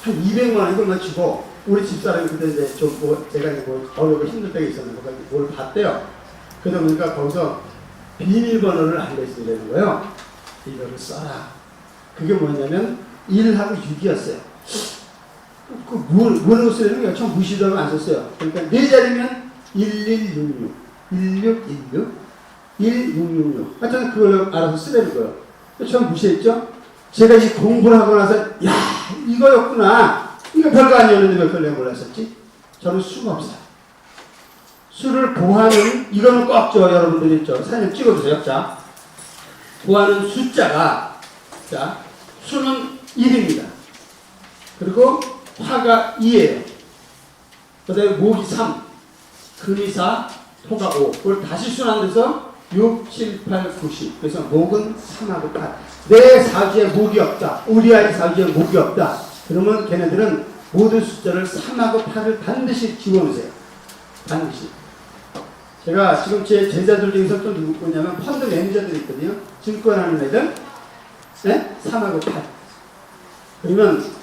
한 200만 원 이걸만 주고 우리 집사람이 그때 이제 좀 제가 이제 어려고 힘들 때가 있었는데 뭘 봤대요. 그러다 보니까 거기서 비밀번호를 알려주려는 거예요. 이거를 써라. 그게 뭐냐면 1하고 6이었어요. 뭐라고 쓰려는 거예요? 처음 무시도 하고 안 썼어요. 그러니까 4자리면 1166, 1616, 1666. 하여튼 그걸 알아서 쓰려는 거예요. 처음 무시했죠? 제가 이 공부를 하고 나서 야 이거였구나. 이거 별거 아니었는데 왜 그걸 내가 몰랐었지? 저는 수가 없어요. 수를 보하는 이거는 꼭 여러분들이 있죠. 사진 찍어주세요. 자, 보하는 숫자가 자 수는 1입니다. 그리고 화가 2예요. 그 다음에 목이 3, 금이 4, 토가 5. 그걸 다시 순환돼서 6, 7, 8, 9, 10. 그래서 목은 3하고 8. 내 사주에 목이 없다. 우리 아이 사주에 목이 없다. 그러면 걔네들은 모든 숫자를 3하고 8을 반드시 집어넣으세요. 반드시. 제가 지금 제 제자들 중에서 또 누구 거냐면 펀드 매니저들이 있거든요. 증권하는 애들. 네? 3하고 8. 그러면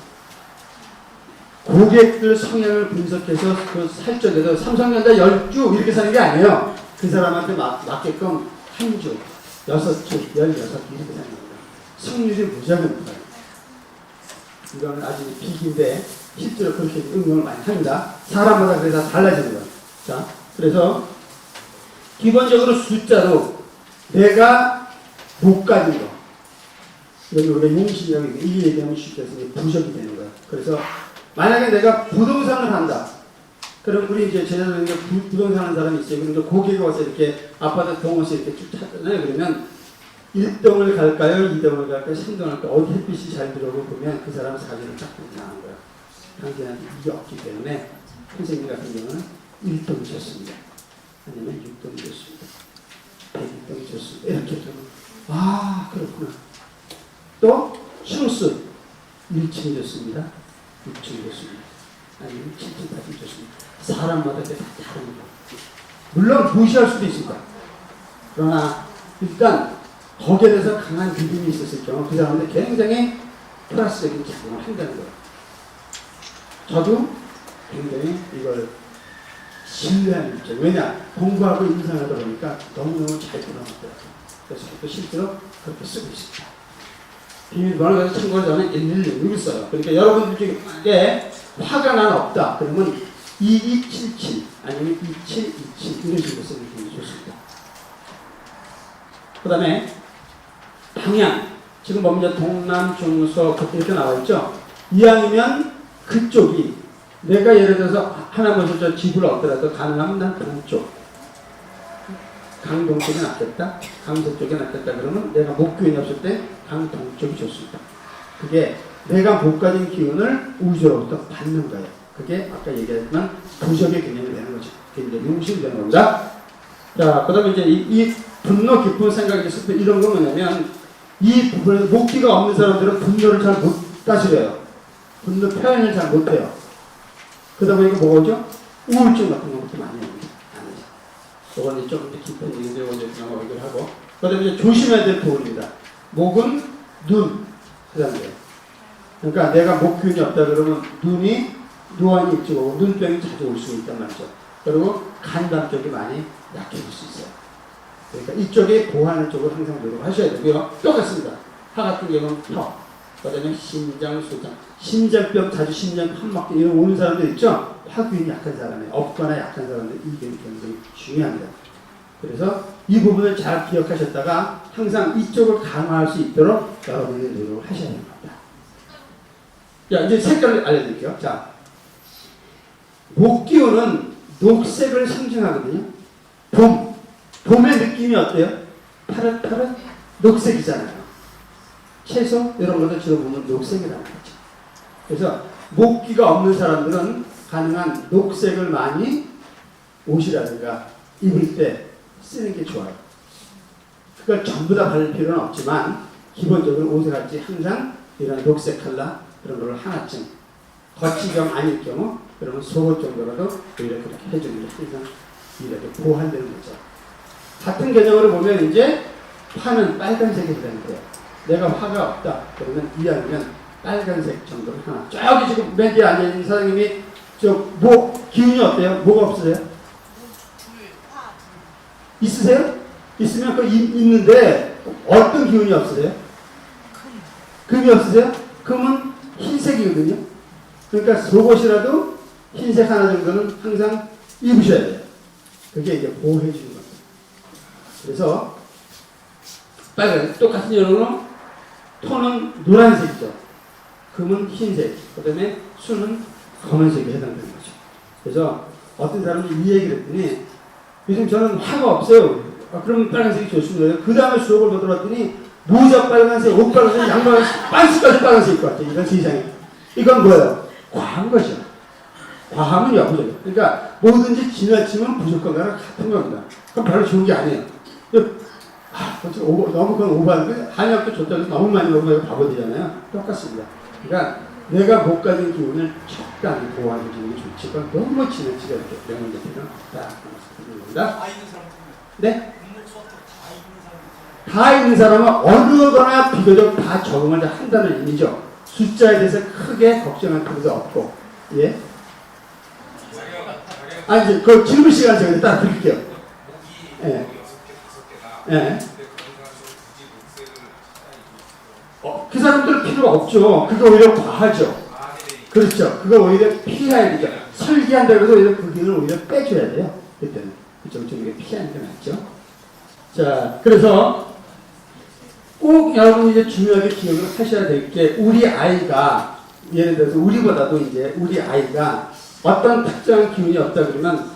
고객들 성향을 분석해서 그 살적에서 삼성전자 10주 이렇게 사는 게 아니에요. 그 사람한테 맞게끔 한 주, 6주, 16주 이렇게 사는 겁니다. 승률이 무지하게 높아요. 이거는 아주 비기인데 실제로 그렇게 응용을 많이 합니다. 사람마다 그래서 달라지는 거예요. 자, 그래서 기본적으로 숫자로 내가 못 가진 거. 여기 우리가 용신이라고 이 얘기하면 쉽게 해서 부적이 되는 거예요. 그래서 만약에 내가 부동산을 한다. 그럼 우리 이제 제자들 중에 부동산 하는 사람이 있어요. 그러니까 고객이 와서 이렇게 아파트 동호서 이렇게 쭉 찾잖아요. 그러면 1동을 갈까요? 2동을 갈까요? 3동을 갈까요? 어디 햇빛이 잘 들어오고 보면 그 사람 사진을 딱 나오는 거예요. 당신한테 이게 없기 때문에 선생님 같은 경우는 1동이 좋습니다. 아니면 6동이 좋습니다. 102동이 좋습니다. 이렇게 좀 아 그렇구나. 또 층수 1층이 좋습니다. 6층이 좋습니다. 아니면 7층, 8층 좋습니다. 사람마다 다 다른 거. 물론 무시할 수도 있습니다. 그러나 일단 거기에 대해서 강한 믿음이 있었을 경우 그 사람들 굉장히 플러스적인 작용을 한다는 거예요. 저도 굉장히 이걸 신뢰하는 입장. 왜냐? 공부하고 인상하다 보니까 너무너무 잘 들어갔더라고요. 그래서 또 실제로 그렇게 쓰고 있습니다. 비밀번호에서 참고를 저는 116을 써요. 그러니까 여러분들 중에 화가 난 없다. 그러면 2277 아니면 2727 이런 식으로 쓰는 게 좋습니다. 그 다음에 방향. 지금 보면 동남, 중서 이렇게 나와 있죠. 이왕이면 그쪽이 내가 예를 들어서 하나 먼저 저 집을 얻더라도 가능하면 난 동쪽. 강동 쪽이 낫겠다. 강서쪽이 낫겠다. 그러면 내가 목기운이 없을 때 강동쪽이 좋습니다. 그게 내가 못 가진 기운을 우주로부터 받는 거예요. 그게 아까 얘기했지만 부적의 개념이 되는 거죠. 그게 이제 용신이 되는 겁니다. 자, 그 다음에 이제 이 분노 깊은 생각이 있을 때 이런 거 뭐냐면 이 부분에 목기가 없는 사람들은 분노를 잘 못 다스려요. 분노 표현을 잘 못해요. 그러다 보니까 뭐가 오죠? 우울증 같은 것도 많이 옵니다. 저건 좀 깊은 얘기인데 오늘 영어 얘기를 하고 그 다음에 이제 조심해야 될 부분입니다. 목은 눈 그다음에 그러니까 내가 목균이 없다 그러면 눈이 노안이 일찍 오고 눈병이 자주 올 수 있단 말이죠. 그리고 간담 쪽이 많이 약해질 수 있어요. 그러니까 이쪽에 보완을 쪽으로 항상 노력하셔야 되고요. 똑같습니다. 하 같은 경우는 혀, 그 다음에 심장, 소장, 심장병, 자주 심장 판막기 이런 오는 사람들 있죠? 화균이 약한 사람이 없거나 약한 사람들 이 점이 굉장히 중요합니다. 그래서 이 부분을 잘 기억하셨다가 항상 이쪽을 강화할 수 있도록 여러분이 노력을 하셔야 됩니다. 자, 이제 색깔을 알려드릴게요. 자, 목기운은 녹색을 상징하거든요. 봄의 느낌이 어때요? 파릇파릇 녹색이잖아요. 채소 이런 것도 주로 보면 녹색이라는 거죠. 그래서 목기가 없는 사람들은 가능한 녹색을 많이 옷이라든가 입을 때 쓰는 게 좋아요. 그걸 전부 다 바를 필요는 없지만 기본적으로 옷을 할 때 항상 이런 녹색 컬러 그런 걸 하나쯤 거치경 아닐 경우 그러면 속옷 정도라도 이렇게 해주는 게 항상 이렇게 보완되는 거죠. 같은 개념으로 보면 이제 파는 빨간색이 되는 거예요. 내가 화가 없다 그러면 이왕이면 빨간색 정도를 하나. 저기 지금 맨 뒤에 앉아있는 사장님이 기운이 어때요? 뭐가 없으세요? 있으세요? 있으면 그 있는데 어떤 기운이 없으세요? 금이 없으세요? 금은 흰색이거든요. 그러니까 속옷이라도 흰색 하나 정도는 항상 입으셔야 돼요. 그게 이제 보호해 주는 겁니다. 그래서 빨간 똑같은 여러분 톤은 노란색이죠. 금은 흰색, 그 다음에 수는 검은색에 해당되는 거죠. 그래서 어떤 사람이 이 얘기를 했더니 요즘 저는 화가 없어요. 그러면 빨간색이 좋습니다. 그 다음에 수업을 들어봤더니 모자 빨간색, 옷 빨간색, 양말, 반스까지 빨간색 입고 왔죠. 이건 세상에. 이건 뭐예요? 과한 거죠. 과하면 역부족이에요. 그러니까 뭐든지 지나치면 부족한 거랑 같은 겁니다. 그럼 별로 좋은 게 아니에요. 너무 그건 오버하는데 한약도 좋다고 해서 너무 많이 먹으면 바보되잖아요. 똑같습니다. 그러니까 내가 못 가진 기운을 적당히 보완해주는 게 좋지. 그건 너무 지나치게 이렇게 명언될 필요는 없다. 그런 겁니다. 다 있는 사람 네? 공목 수업도 다 있는 사람 다 있는 사람은 어느 거나 비교적 다 적응을 다 한다는 의미죠. 숫자에 대해서 크게 걱정할 필요도 없고, 예? 이제 그 질문 시간 제가 따라 드릴게요. 예. 예. 그 사람들은 필요가 없죠. 그거 오히려 과하죠. 그렇죠. 그거 오히려 피해야 되죠. 설계한다고 해서 오히려 그 기능을 오히려 빼줘야 돼요. 그때는. 그쪽 좀 이게 피하는 게 낫죠. 자, 그래서 꼭 여러분이 이제 중요하게 기억을 하셔야 될 게 우리 아이가 예를 들어서 우리보다도 이제 우리 아이가 어떤 특정한 기운이 없다 그러면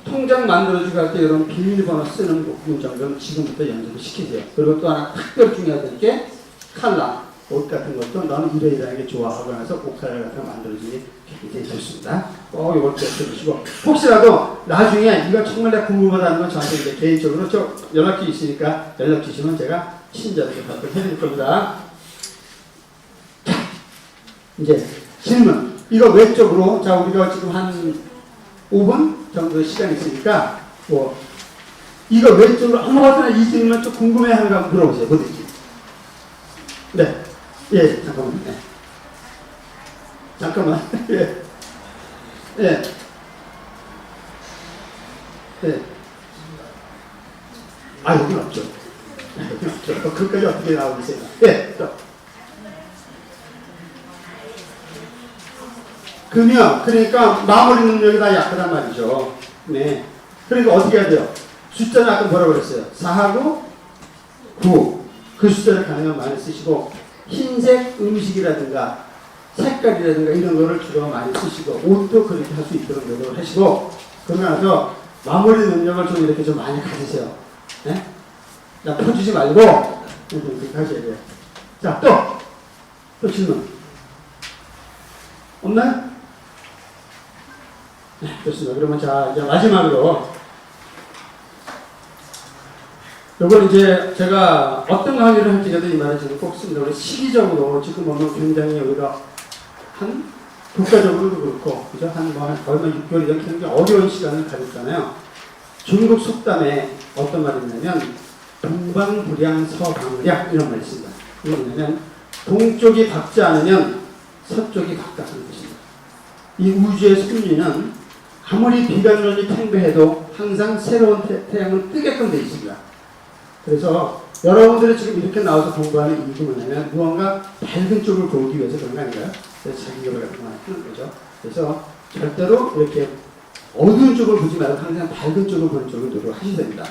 통장 만들어주고 할 때 이런 비밀번호 쓰는 부분 정도는 지금부터 연습을 시키세요. 그리고 또 하나 특별 중요한 게 칼라, 옷 같은 것도 너는 이러이러하게 좋아하고 나서 옷 칼라 같은 거 만들어주는 게 굉장히 좋습니다. 꼭 이걸 기억해주시고 혹시라도 나중에 이거 정말 내가 궁금하다는 건 저한테 이제 개인적으로 저 연락처 있으니까 연락 주시면 제가 친절하게 답변해드릴 겁니다. 자, 이제 질문. 이거 외적으로 자 우리가 지금 한 5분 정도 시간이 있으니까 뭐 이거 외적으로 아무거나 이 질문만 좀 궁금해하는 거 한번 물어보세요. 뭐든지. 네. 예, 잠깐만. 네. 잠깐만. 예. 예. 예. 여긴 없죠. 여긴 없죠. 그까지 어떻게 나오겠어요? 예, 또. 그러면, 그러니까 마무리 능력이 다 약하단 말이죠. 네. 그러니까 어떻게 해야 돼요? 숫자는 아까 뭐라고 그랬어요? 4하고 9. 그 숫자를 가능한 많이 쓰시고, 흰색 음식이라든가, 색깔이라든가 이런 거를 주로 많이 쓰시고, 옷도 그렇게 할 수 있도록 노력을 하시고, 그러고 나서 마무리 능력을 좀 이렇게 좀 많이 가지세요. 네? 자, 펴주지 말고, 이렇게 하셔야 돼요. 자, 또 질문. 없나요? 네, 좋습니다. 그러면 자, 이제 마지막으로. 이걸 이제 제가 어떤 강의를 할지라도 이 말을 지금 꼭 씁니다. 우리 시기적으로 지금 보면 굉장히 우리가 한 국가적으로도 그렇고, 그죠? 한 얼마 6개월 이상 굉장히 어려운 시간을 가졌잖아요. 중국 속담에 어떤 말이 있냐면, 동방불양 서방략 이런 말이 있습니다. 이게 뭐냐면, 동쪽이 밝지 않으면 서쪽이 밝다는 뜻입니다. 이 우주의 섭리는 아무리 비관론이 팽배해도 항상 새로운 태양은 뜨게끔 되어 있습니다. 그래서 여러분들이 지금 이렇게 나와서 공부하는 이유가 뭐냐면 무언가 밝은 쪽을 보기 위해서 그런 거 아닌가요? 그래서 자기 개발 같은 거 하는 거죠. 그래서 절대로 이렇게 어두운 쪽을 보지 말고 항상 밝은 쪽을 보는 쪽을 노력하셔야 됩니다.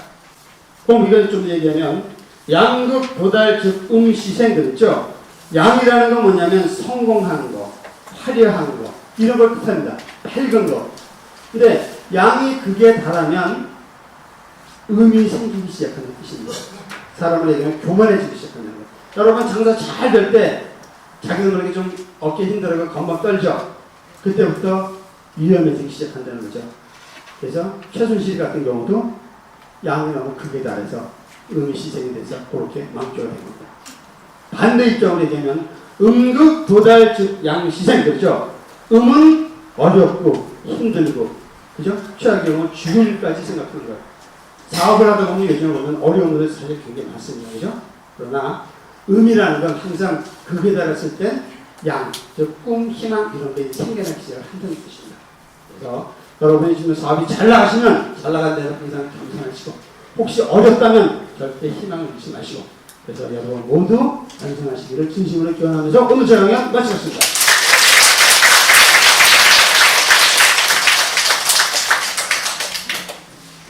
그럼 이걸 좀 얘기하면 양극, 도달, 즉, 시생 그랬죠? 양이라는 건 뭐냐면 성공하는 거, 화려한 거 이런 걸 뜻합니다. 밝은 거. 근데 양이 극에 달하면 음이 생기기 시작하는 뜻입니다. 사람을 얘기하면 교만해지기 시작하는 거. 여러분 장사 잘 될 때 자기 모르게 좀 어깨 힘들어가 건방 떨죠. 그때부터 위험해지기 시작한다는 거죠. 그래서 최순실 같은 경우도 양이 너무 극에 달해서 음이 시생이 돼서 그렇게 망조가 된 겁니다. 반대 입장으로 얘기하면 음극 도달 즉 양시생 그렇죠. 음은 어렵고 힘들고 그죠? 최악의 경우 죽음까지 생각하는 거예요. 사업을 하다 보면 요즘에 보면 어려운 것이 사실 굉장히 많습니다. 그죠? 그러나 음이라는 건 항상 극에 달했을 때 양, 즉 꿈, 희망 이런 게 생겨나기 시작한다는 뜻입니다. 그래서 여러분이 지금 사업이 잘 나가시면 잘 나갈 때는 항상 겸손하시고 혹시 어렵다면 절대 희망을 잃지 마시고 그래서 여러분 모두 완성하시기를 진심으로 기원하면서 오늘 제 강연 마치겠습니다.